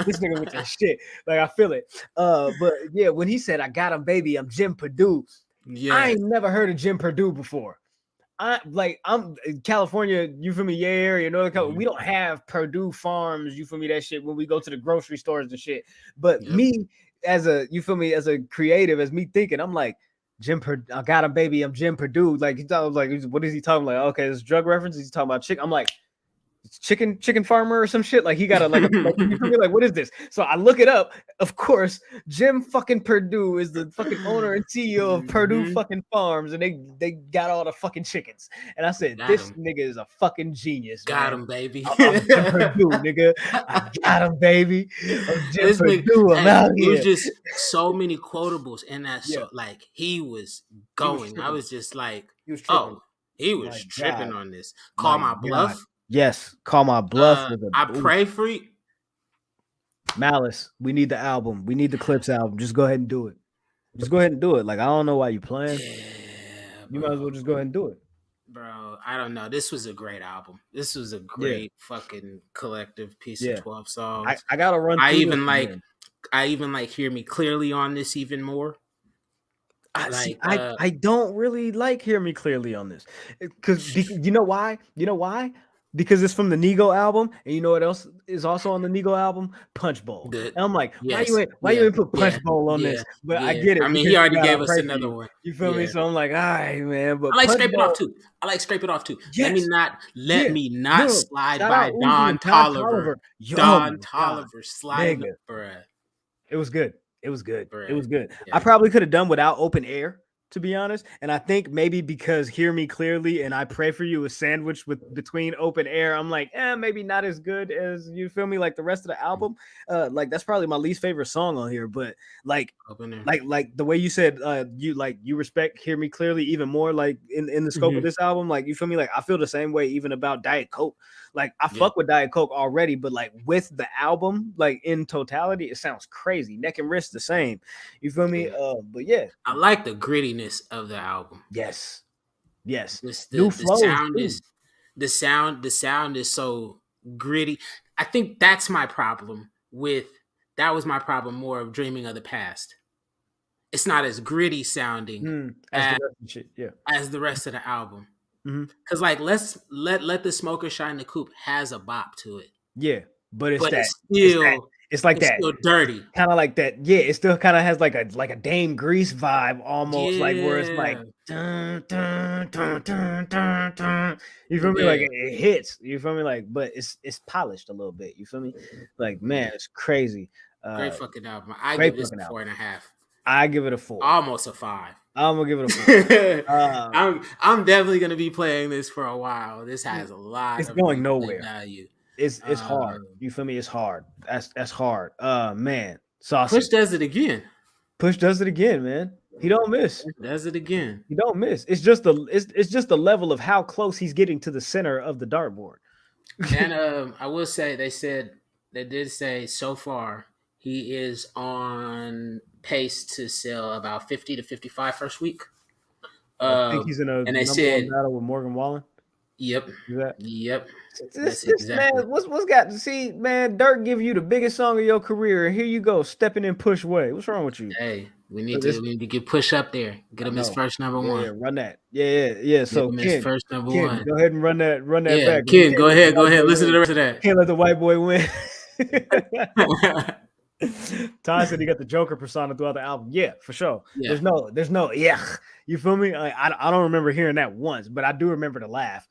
this nigga with that shit. Like I feel it. But yeah, when he said, I got him, baby, I'm Jim Purdue. I ain't never heard of Jim Purdue before. I'm in California, you feel me? Yeah, area, Northern California. We don't have Purdue farms, you feel me? That shit when we go to the grocery stores and shit. But me as a, you feel me, as a creative, as me thinking, I'm like, Jim Purdue, I got him, baby. I'm Jim Purdue. Like he thought, like, what is he talking? Like, okay, this drug reference. He's talking about chick. I'm like, chicken farmer or some shit. Like he got like you feel me? Like, what is this? So I look it up. Of course, Jim fucking Purdue is the fucking owner and CEO of Purdue fucking Farms, and they got all the fucking chickens. And I said, this nigga is a fucking genius. Got him, baby. I'm Jim Purdue, nigga. I got him, baby. I'm Jim This nigga, Purdue. I'm out it here. was just so many quotables in that. So like he was going. I was just like, he was tripping on this. Call my bluff. Yes, Call My Bluff. I pray for you. Malice, we need the album. We need the Clips album. Just go ahead and do it. Just go ahead and do it. Like, I don't know why you playing. You might as well just go ahead and do it. Bro, I don't know. This was a great album. This was a great fucking collective piece of 12 songs. I gotta run through I even like Hear Me Clearly on this even more. I don't really like Hear Me Clearly on this. Because you know why? Because it's from the Nego album, and you know what else is also on the Nego album? Punch Bowl. And I'm like, why you ain't put Punch Bowl on this? But I get it. I mean, he already gave us another one. You feel me? So I'm like, all right, man. But I like Scrape It Off too. Yes. Let me not slide by Don Tolliver. Don Tolliver sliding, bruh. It was good. It was good. Yeah. I probably could have done without Open Air, to be honest. And I think maybe because Hear Me Clearly and I Pray For You was sandwiched between Open Air, I'm like, maybe not as good as, you feel me, like the rest of the album. Like that's probably my least favorite song on here. But like the way you said, you respect Hear Me Clearly even more, like in the scope of this album. Like, you feel me? Like I feel the same way even about Diet Coke. Like I fuck with Diet Coke already, but like with the album, like in totality, it sounds crazy. Neck and Wrist the same. You feel me? But yeah, I like the grittiness of the album. Yes. The sound is so gritty. I think that's my problem that was my problem more of Dreaming of the Past. It's not as gritty sounding as the rest of the album. Because like let the Smoker Shine the Coupe has a bop to it. Yeah, but it's still dirty. Kind of like that. Yeah, it still kind of has like a Dame Grease vibe almost, like where it's like dun, dun, dun, dun, dun, dun. You feel me? Like it hits. You feel me? Like, but it's polished a little bit. You feel me? Like, man, it's crazy. Great fucking album. I give this a 4.5. I give it a 4. Almost a 5. I'm gonna give it a 4. I'm definitely gonna be playing this for a while. This has a lot. It's going nowhere. Value. It's hard. You feel me? It's hard. That's hard. Man, Saucy. Push does it again. Push does it again, man. He don't miss. Push does it again. He don't miss. It's just the level of how close he's getting to the center of the dartboard. And I will say they did say so far he is on pace to sell about 50 to 55 first week. I think he's in a number one battle with Morgan Wallen. Yep. Yep. This man, what's got to see, man? Dirk give you the biggest song of your career, and here you go stepping in Push way. What's wrong with you? Hey, we need to get Push up there. Get him his first number one. Yeah, run that. Yeah. So Ken, his first number one. Go ahead and run that back. Ken, go ahead. Listen to the rest of that. Can't let the white boy win. Ty said he got the Joker persona throughout the album. Yeah, for sure. Yeah. There's no you feel me? I don't remember hearing that once, but I do remember the laugh.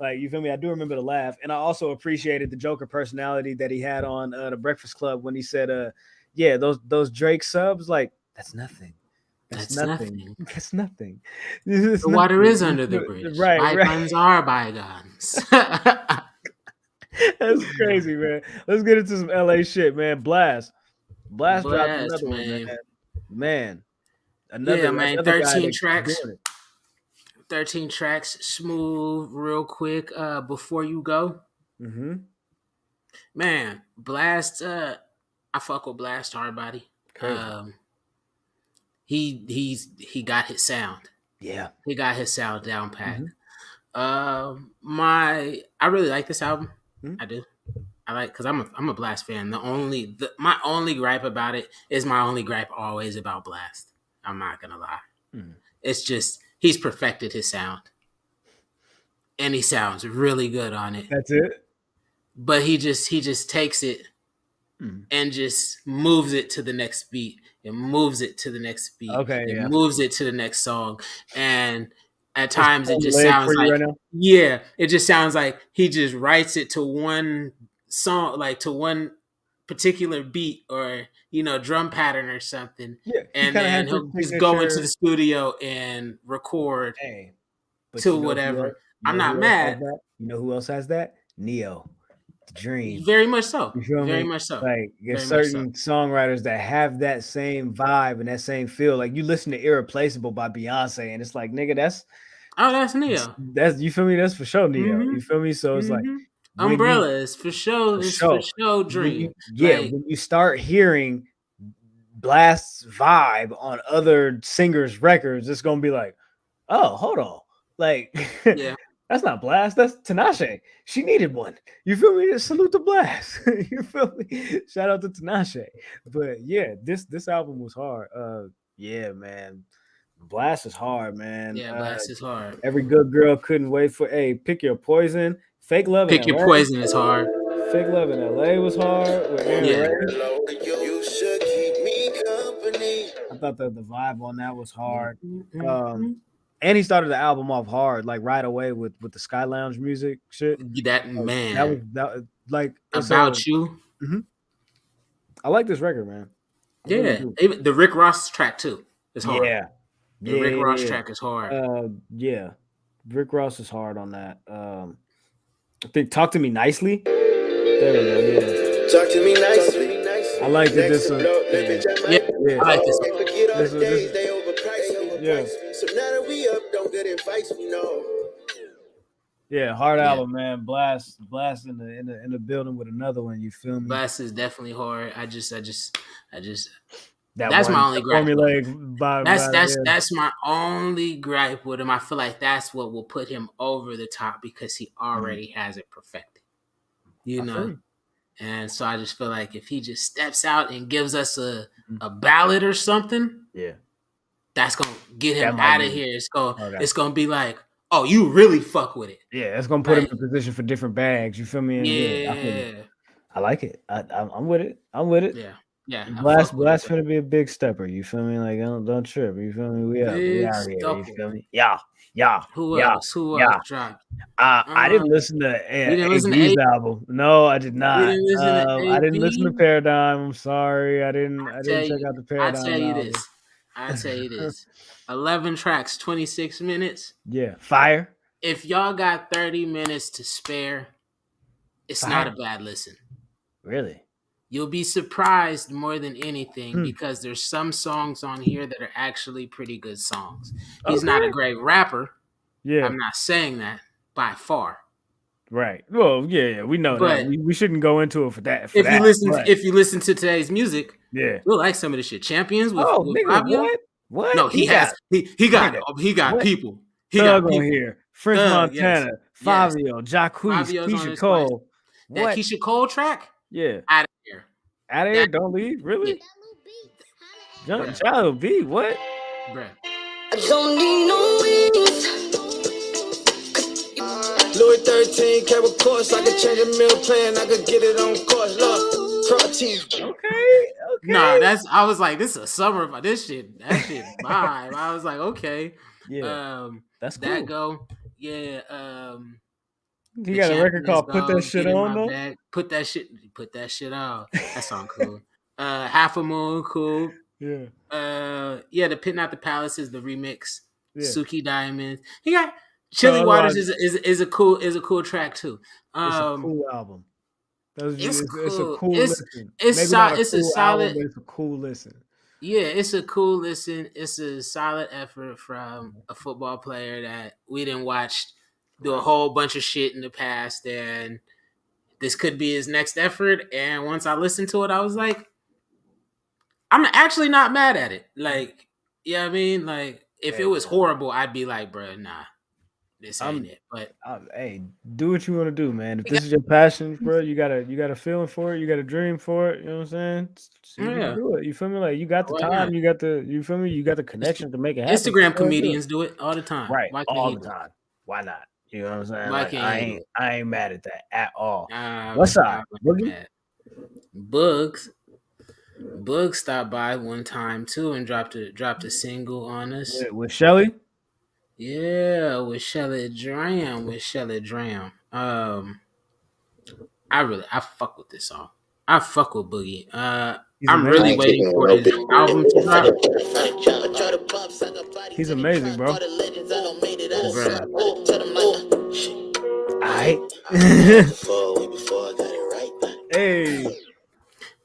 Like, you feel me? I do remember the laugh. And I also appreciated the Joker personality that he had on the Breakfast Club when he said, those Drake subs, like, that's nothing. That's nothing. That's nothing. The water is under the bridge. Bygones are bygones. That's crazy, man. Let's get into some LA shit, man. Blxst dropped Blxst, another one, man. man. Man, Yeah, man. another guy 13 that keeps tracks. doing it. 13 tracks, smooth, real quick. Before you go, man, Blxst. I fuck with Blxst hard body. Crazy. He got his sound. Yeah, he got his sound down pat. I really like this album. I do. I like because I'm a Blxst fan. My only gripe about it is my only gripe always about Blxst. I'm not gonna lie. It's just he's perfected his sound, and he sounds really good on it. That's it. But he just takes it and just moves it to the next beat and moves it to the next beat. Okay, and yeah. moves it to the next song. And at times it just sounds for you like right now? it just sounds like he just writes it to one song, like to one particular beat or drum pattern or something. Yeah, and then he'll just go into the studio and record to whatever. I'm not mad. You know who else has that? Neo. Dream. Very much so. You feel Very me? much so. Like there's certain songwriters that have that same vibe and that same feel. Like you listen to Irreplaceable by Beyonce, and it's like, nigga, that's Neo. That's you feel me? That's for sure Neo. You feel me? So it's like Umbrella is for sure. It's for sure Dream. When you start hearing Blxst's vibe on other singers' records, it's gonna be like, oh, hold on. Like that's not Blxst, that's Tinashe. She needed one. You feel me? Salute to Blxst. You feel me? Shout out to Tinashe. But yeah, this album was hard. Yeah, man. Blxst is hard, man. Yeah, Blxst is hard. Every good girl couldn't wait for Pick Your Poison. Fake Love Pick Your Poison is hard. Fake Love in LA was hard. With Aaron Ray. You should keep me company. I thought that the vibe on that was hard. And he started the album off hard, like right away with the Sky Lounge music shit. That man. That like About You. I like this record, man. Even the Rick Ross track too is hard. The Rick Ross track is hard. Rick Ross is hard on that. I think Talk to Me Nicely. There we go. Yeah. Talk to me nicely. I like this. I like this. Yeah. So now that we up, don't get advice, we know. Yeah, hard album, man. Blxst in the building with another one. You feel me? Blxst is definitely hard. I just that's my only gripe. That's my only gripe with him. I feel like that's what will put him over the top because he already has it perfected. And so I just feel like if he just steps out and gives us a ballad or something, that's gonna get him out of here. It's gonna be like, oh, you really fuck with it. Yeah, it's gonna put him in position for different bags. You feel me? I like it. I'm with it. Yeah. Blxst gonna be a big stepper. You feel me? Like don't trip. You feel me? We out here. You feel me? Yeah. Who else dropped? I didn't listen to AB's album. No, I did not. I didn't listen to Paradigm. I'm sorry. I didn't check out the Paradigm. I'll tell you this. 11 tracks, 26 minutes. Yeah, fire. If y'all got 30 minutes to spare, it's not a bad listen. Really? You'll be surprised more than anything because there's some songs on here that are actually pretty good songs. He's not a great rapper. Yeah. I'm not saying that by far. Right. Well, yeah, we know that. We shouldn't go into it for that. If you listen to today's music, you'll like some of the shit. Champions with nigga, what? No, he got people. He got people here. French Montana, Fabio, Jacquees, Keisha Cole. That Keisha Cole track? Yeah. Out of here. Out of here? Don't leave? Really? Child B, what? Bruh. I don't need no wings. Louis 13, cable course. I could change a meal plan. I could get it on course. Look, protein. Okay. Nah, I was like, this is a summer of this shit. That shit vibe. I was like, okay. Yeah. That's cool. That go. Yeah. He got a record called Put That Shit On, though? Put that shit on. That song cool. Half a Moon, cool. Yeah. The Pit Not the Palace is the remix. Yeah. Suki Diamonds. He got Chili Waters is a cool track too. It's a cool album. It's It's a cool. cool It's listen. it's Maybe not a it's a cool album, solid. but it's a cool listen. Yeah, it's a cool listen. It's a solid effort from a football player that we didn't watch do a whole bunch of shit in the past, and this could be his next effort. And once I listened to it, I was like, I'm actually not mad at it. Like, you know what I mean? Like, if it was horrible, I'd be like, bro, nah, this ain't it. But Hey, do what you want to do, man. If this is your passion, bro, you got a feeling for it, you got a dream for it. You know what I'm saying? See if you can do it. You feel me? Like you got the why time, not? you feel me? You got the connection to make it happen. Instagram Go ahead and do it. comedians do it all the time. Right, Why can't all he the do it? time. Why not? You know what I'm saying? Why Like can't he do it? I ain't mad at that at all. I'm Westside, Boogie? mad. Bugs stopped by one time too and dropped a single on us. With Shelly? Yeah, with Shelly Dram. I fuck with this song. I fuck with Boogie. I'm really waiting for his album to drop. He's amazing, bro. Bruh. Aight. Hey.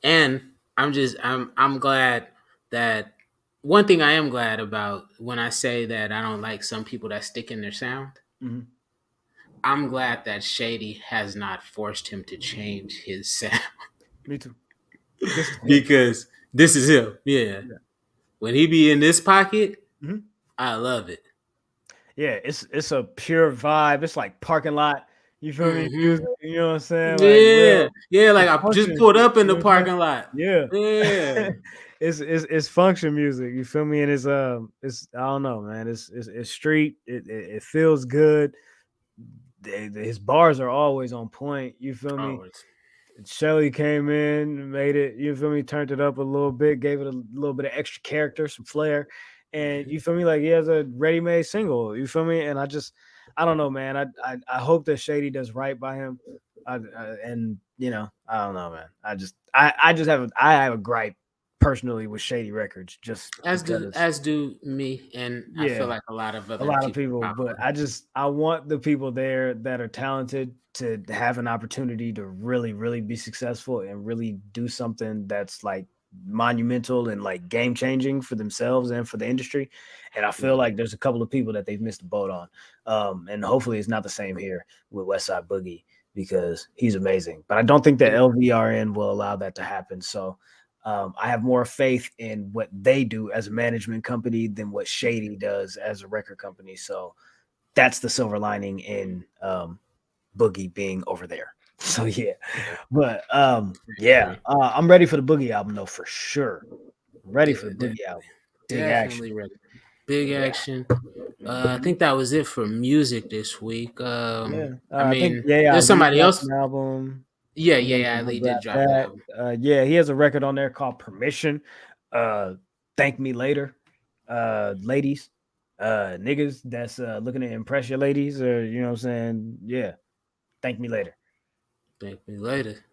And I'm glad that one thing I am glad about when I say that I don't like some people that stick in their sound. Mm-hmm. I'm glad that Shady has not forced him to change his sound. Me too. Because this is him. Yeah. When he be in this pocket, I love it. Yeah, it's a pure vibe. It's like parking lot. You feel me? Music, you know what I'm saying? Like, yeah. Like I function, just pulled up in the parking lot. Yeah. It's function music. You feel me? And it's I don't know, man. It's street. It feels good. His bars are always on point. You feel me? Always. Shelly came in, made it. You feel me? Turned it up a little bit, gave it a little bit of extra character, some flair. And you feel me? Like he has a ready-made single. You feel me? And I don't know, man. I hope that Shady does right by him. And you know, I don't know, man. I have a gripe personally with Shady Records, just as do me, and yeah, I feel like a lot of people. But I want the people there that are talented to have an opportunity to really, really be successful and really do something that's like monumental and like game changing for themselves and for the industry. And I feel like there's a couple of people that they've missed the boat on. And hopefully it's not the same here with Westside Boogie, because he's amazing. But I don't think that LVRN will allow that to happen. So I have more faith in what they do as a management company than what Shady does as a record company. So that's the silver lining in Boogie being over there. So yeah, but I'm ready for the Boogie album though, for sure. I'm ready for the Boogie album. Big Definitely action. ready. Big action. I think that was it for music this week. I mean, there's somebody else. Album. Yeah, Aight did drop that. Yeah, he has a record on there called Permission. Thank Me Later. Ladies, niggas that's looking to impress your ladies, or you know what I'm saying? Yeah. Thank me later. Thank me later.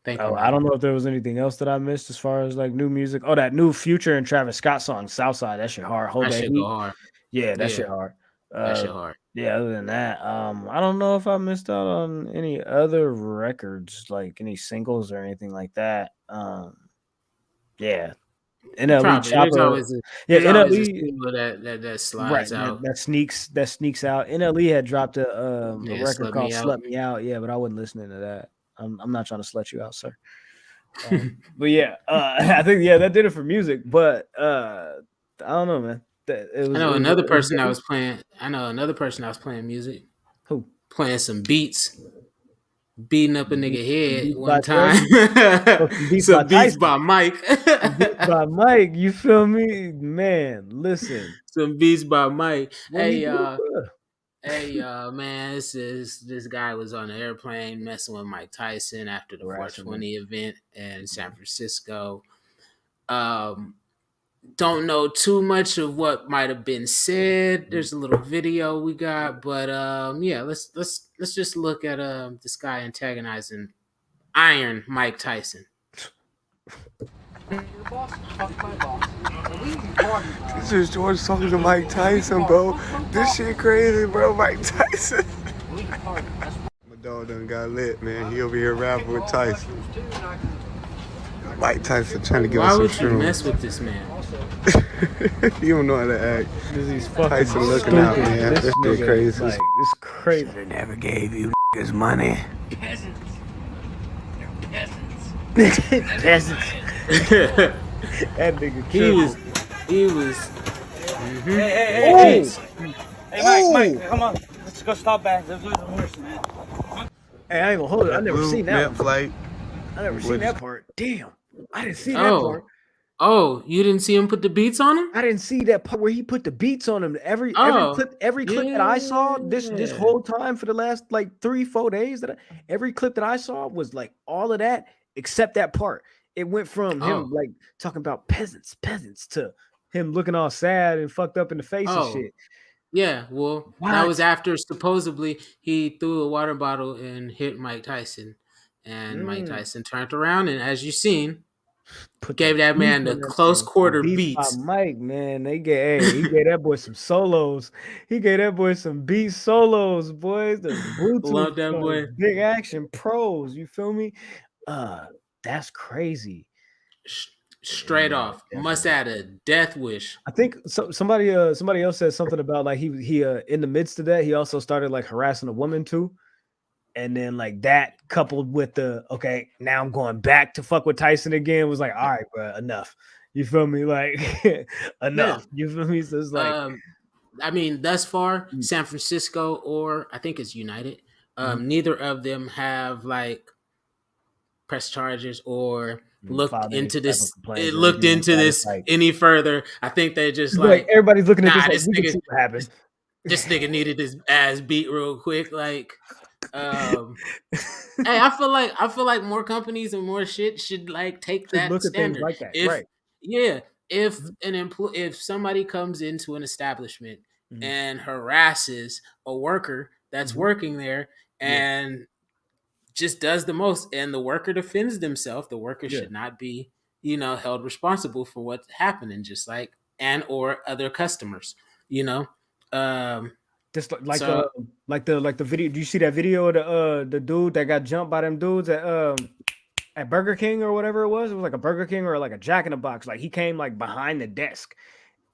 I don't know if there was anything else that I missed as far as like new music. Oh, that new Future and Travis Scott song, Southside. That shit hard. That shit go hard. Yeah, that shit hard. That shit hard. Yeah, other than that, I don't know if I missed out on any other records, like any singles or anything like that. Yeah. NLE Chopper. NLE that slides out. That sneaks out. NLE had dropped a record called Slut Me Out. Yeah, but I wasn't listening to that. I'm not trying to slut you out, sir. But yeah, I think that did it for music. But I don't know, man. I know another person that was playing music. Who? Playing some beats. Beating up a nigga head one time. Some beats by Mike. By Mike, you feel me? Man, listen. Some beats by Mike. Hey, man, this guy was on an airplane messing with Mike Tyson after the 420 event in San Francisco. Don't know too much of what might have been said. There's a little video we got, but let's just look at this guy antagonizing Iron Mike Tyson. This is George talking to Mike Tyson, bro. This shit crazy, bro. Mike Tyson. My dog. dog done got lit, man. He over here rapping with Tyson. Mike Tyson trying to give us some shrooms. Why would you mess with this man? You don't know how to act. He's fucking Tyson looking stupid. out, man. This That's nigga, crazy. like, it's crazy. They never gave you niggas money. Peasants. They're peasants. Peasants. That nigga killed. He was. Hey, Mike, come on. Let's go stop back. Let's lose the horse, man. Hey, I ain't gonna hold it. I never seen that. Flight. I never seen that part. Damn, I didn't see that part. Oh, you didn't see him put the beats on him? I didn't see that part where he put the beats on him. Every clip that I saw this whole time for the last like 3-4 days every clip that I saw was like all of that except that part. It went from him like talking about peasants to him looking all sad and fucked up in the face and shit. Yeah, well, that was after supposedly he threw a water bottle and hit Mike Tyson. And Mike Tyson turned around and, as you seen, gave that man the close quarter beats. Mike, man, he gave that boy some solos. He gave that boy some beat solos, boys. The Bluetooth, love that boy. Big Action Pros. You feel me? That's crazy. Straight off, must add a death wish. I think somebody else said something about like he in the midst of that he also started like harassing a woman too, and then like that coupled with the now I'm going back to fuck with Tyson again was like, all right, bro, enough. You feel me? Like enough. Yeah. You feel me? So it's like I mean, thus far, San Francisco or I think it's United, neither of them have like press charges or looked into this any further. I think they just like everybody's looking at this nigga, see what happened. This nigga needed his ass beat real quick. Like hey, I feel like more companies and more shit should like take that look standard. At things like that. If somebody comes into an establishment and harasses a worker that's working there and just does the most, and the worker defends themselves, the worker should not be, held responsible for what's happening, just like or other customers, Just like the video. Do you see that video of the dude that got jumped by them dudes at Burger King or whatever it was? It was like a Burger King or like a Jack in the Box. Like he came like behind the desk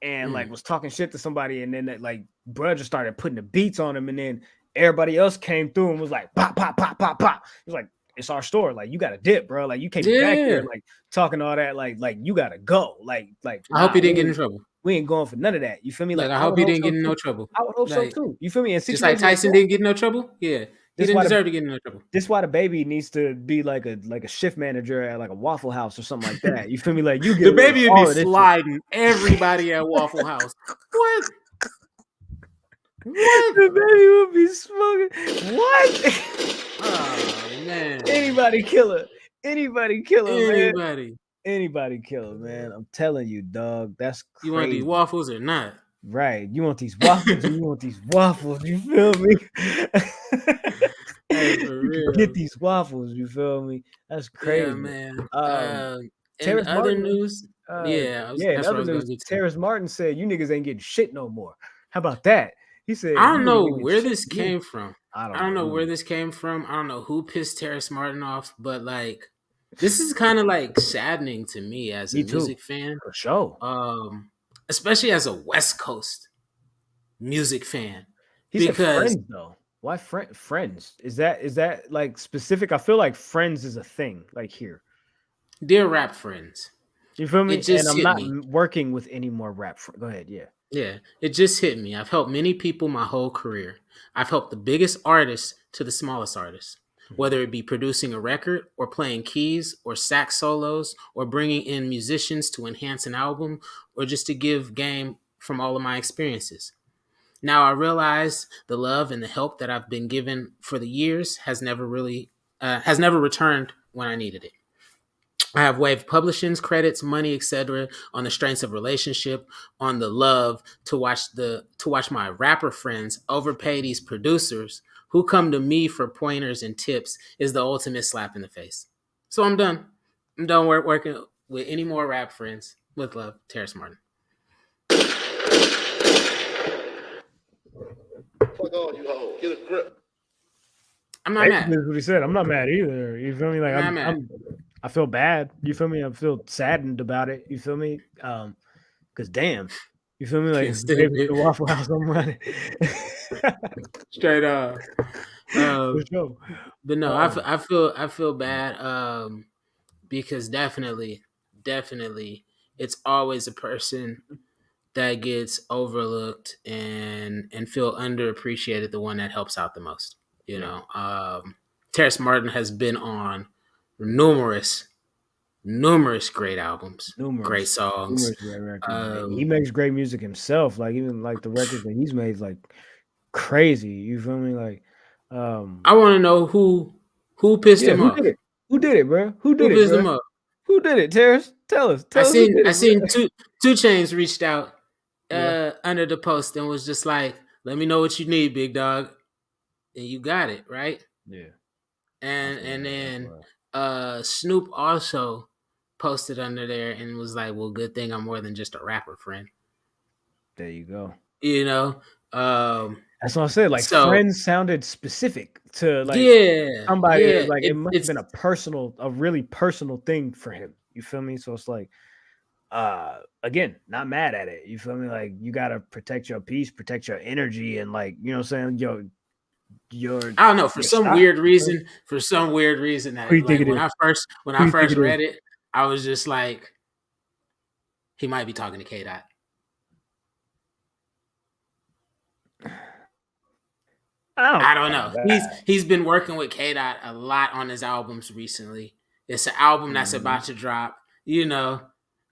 and like was talking shit to somebody, and then that like bruh just started putting the beats on him, and then everybody else came through and was like pop pop pop pop pop. It was like, it's our store. Like you got to dip, bro. Like you can't be back here like talking all that. Like you got to go. Like I hope he didn't get in trouble. We ain't going for none of that. You feel me? Like I hope he didn't get in no trouble. I would hope so too. You feel me? And just like Tyson didn't get in no trouble. Yeah, he didn't deserve to get in no trouble. This is why the baby needs to be like a shift manager at like a Waffle House or something like that. You feel me? Like you get the baby would be sliding everybody at Waffle House. What? What? The baby would be smoking. What? Oh man! Anybody killer. Anybody killer. Anybody. Anybody killer, man. I'm telling you, dog. That's crazy. You want these waffles or not? Right. You want these waffles or you want these waffles. You feel me? Hey, for real. Get these waffles. You feel me? That's crazy. Yeah, man. Terrace other Martin, news? That's other news. Terrace Martin said, you niggas ain't getting shit no more. How about that? He said, I don't know where this came from. I don't know where this came from. I don't know who pissed Terrace Martin off, but like, this is kind of like saddening to me as a music fan. For sure. Especially as a West Coast music fan. He said Friends though. Why Friends? Is that like specific? I feel like Friends is a thing like here. Dear rap friends. You feel me? And I'm not working with any more rap friends. Go ahead, yeah. Yeah, it just hit me. I've helped many people my whole career. I've helped the biggest artists to the smallest artists, whether it be producing a record or playing keys or sax solos or bringing in musicians to enhance an album or just to give game from all of my experiences. Now I realize the love and the help that I've been given for the years has never returned when I needed it. I have waived publishings, credits, money, etc. on the strengths of relationship, on the love to watch my rapper friends overpay these producers who come to me for pointers and tips is the ultimate slap in the face. So I'm done. I'm done working with any more rap friends. With love, Terrace Martin. Fuck all you hoes. Get a grip. I'm not Basically, mad. that's what he said. I'm not mad either. You feel me? Like I'm not mad. I feel bad. You feel me? I feel saddened about it. You feel me? Because damn, you feel me? Like Can't if stand David it. the Waffle House, I'm running. Straight up. For sure. But no, I feel bad because definitely it's always a person that gets overlooked and feel underappreciated, the one that helps out the most. You know, Terrace Martin has been on numerous great albums, great songs. Numerous great records. He makes great music himself. Like even like the records that he's made, like crazy. You feel me? Like, I want to know who pissed yeah. him Who off. did it? Who did it, bro? Who Who did it, pissed bro? him off? Who did it, Terrace? Tell us. I Tell us who seen did I it, bro. seen two Chains reached out Yeah. under the post and was just like, "Let me know what you need, big dog," and you got it right. Yeah. And then Snoop also posted under there and was like, "Well, good thing I'm more than just a rapper, friend." There you go. You know, That's what I said. Like so friends sounded specific to like somebody. yeah, Like it must have it's been a really personal thing for him. You feel me? So it's like, again, not mad at it. You feel me? Like you gotta protect your peace, protect your energy, and like you know what I'm saying, your I don't know, for your some style. weird reason, that Who you think like it when is? I Who you think first it is? read it, I was just like, he might be talking to K Dot. I don't know. He's been working with K Dot a lot on his albums recently. It's an album that's about to drop, you know.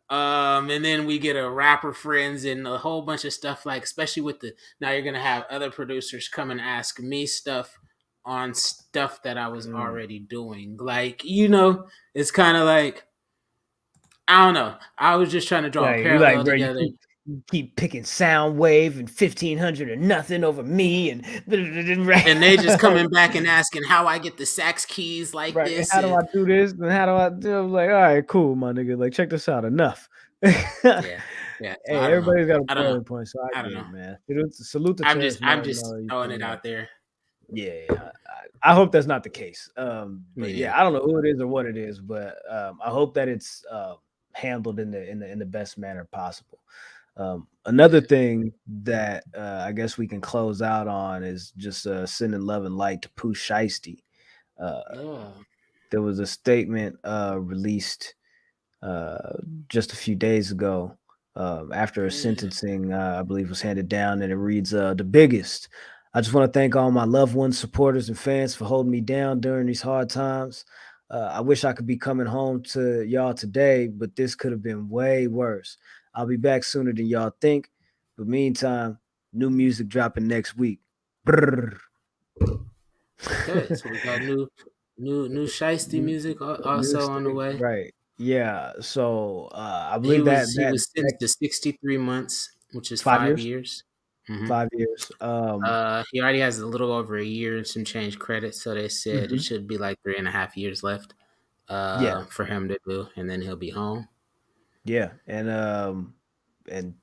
And then we get a rapper friends and a whole bunch of stuff, like especially with the now you're gonna have other producers come and ask me stuff on stuff that I was already doing. Like, you know, it's kind of like, I don't know. I was just trying to draw a Yeah, you like, parallel bro. together. You keep picking Soundwave and 1500 or nothing over me, and And they just coming back and asking how I get the sax keys like right. And this. how do I do this? And how do I do? I'm like, all right, cool, my nigga. Like, check this out. Enough. Yeah. Yeah. So Hey, I don't know. everybody's got a I don't know. boiling point, so I I don't get know. it, man. Salute to I'm Terrace Martin. just throwing it out there. Yeah, I hope that's not the case. But Yeah. I don't know who it is or what it is, but I hope that it's handled in the best manner possible. Another thing that I guess we can close out on is just sending love and light to Pooh Shiesty. There was a statement released just a few days ago after a sentencing, I believe, was handed down, and it reads, "The biggest. I just want to thank all my loved ones, supporters, and fans for holding me down during these hard times. I wish I could be coming home to y'all today, but this could have been way worse. I'll be back sooner than y'all think. But meantime, new music dropping next week." Brrr. Okay, so we got new Shiesty music also on the way. Right. Yeah. So I believe that He was sentenced to 63 months, which is 5 5 years. years. 5 years. He already has a little over a year and some change credits, so they said it should be like 3.5 years left for him to do, and then he'll be home. Yeah, and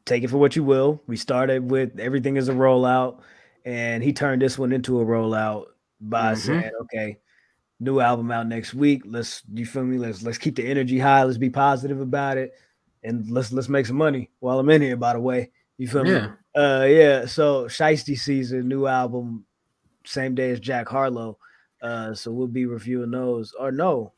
take it for what you will. We started with everything is a rollout, and he turned this one into a rollout by saying, "Okay, new album out next week. You feel me? Let's keep the energy high. Let's be positive about it, and let's make some money while I'm in here. By the way, you feel me? Yeah. So Shiesty season, new album, same day as Jack Harlow. So we'll be reviewing those. Or no,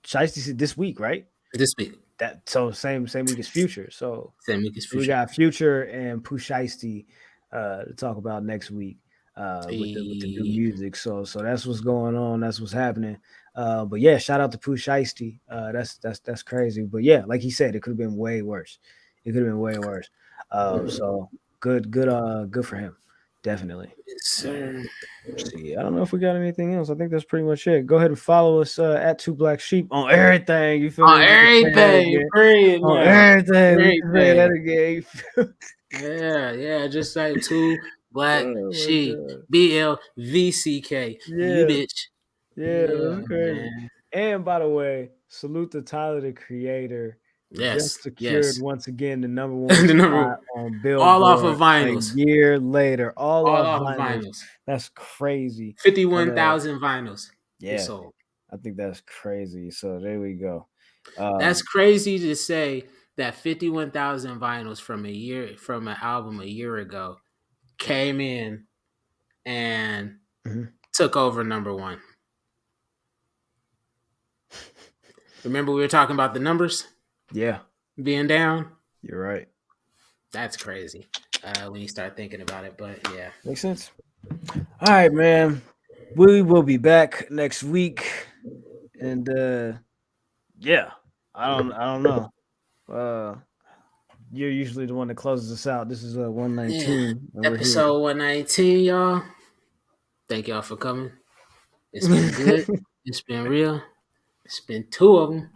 Shiesty this week, right? This week. Same week as Future. So same week as Future. We got Future and Pooh Shiesty to talk about next week with the new music. So that's what's going on. That's what's happening. But yeah, shout out to Pooh Shiesty. That's crazy. But yeah, like he said, it could have been way worse. It could have been way worse. So good for him. Definitely. Yes, sir. Let's see. I don't know if we got anything else. I think that's pretty much it. Go ahead and follow us at Two Black Sheep on everything. You feel me? On everything. On everything. Say that again. Yeah. Just like Two Black Sheep. BLVCK. You bitch. Yeah, that's crazy. Man. And by the way, salute to Tyler, the creator. just secured once again the number one the spot on Billboard. All off of vinyls. A year later, all off of vinyls. That's crazy. 51,000 vinyls. Yeah, sold. I think that's crazy. So there we go. That's crazy to say that 51,000 vinyls from an album a year ago came in and took over number one. Remember we were talking about the numbers? Yeah. Being down? You're right. That's crazy when you start thinking about it, but yeah. Makes sense. All right, man. We will be back next week. And yeah, I don't know. You're usually the one that closes us out. This is 119. Yeah. Episode 119, y'all. Thank y'all for coming. It's been good. It's been real. It's been 2 of them.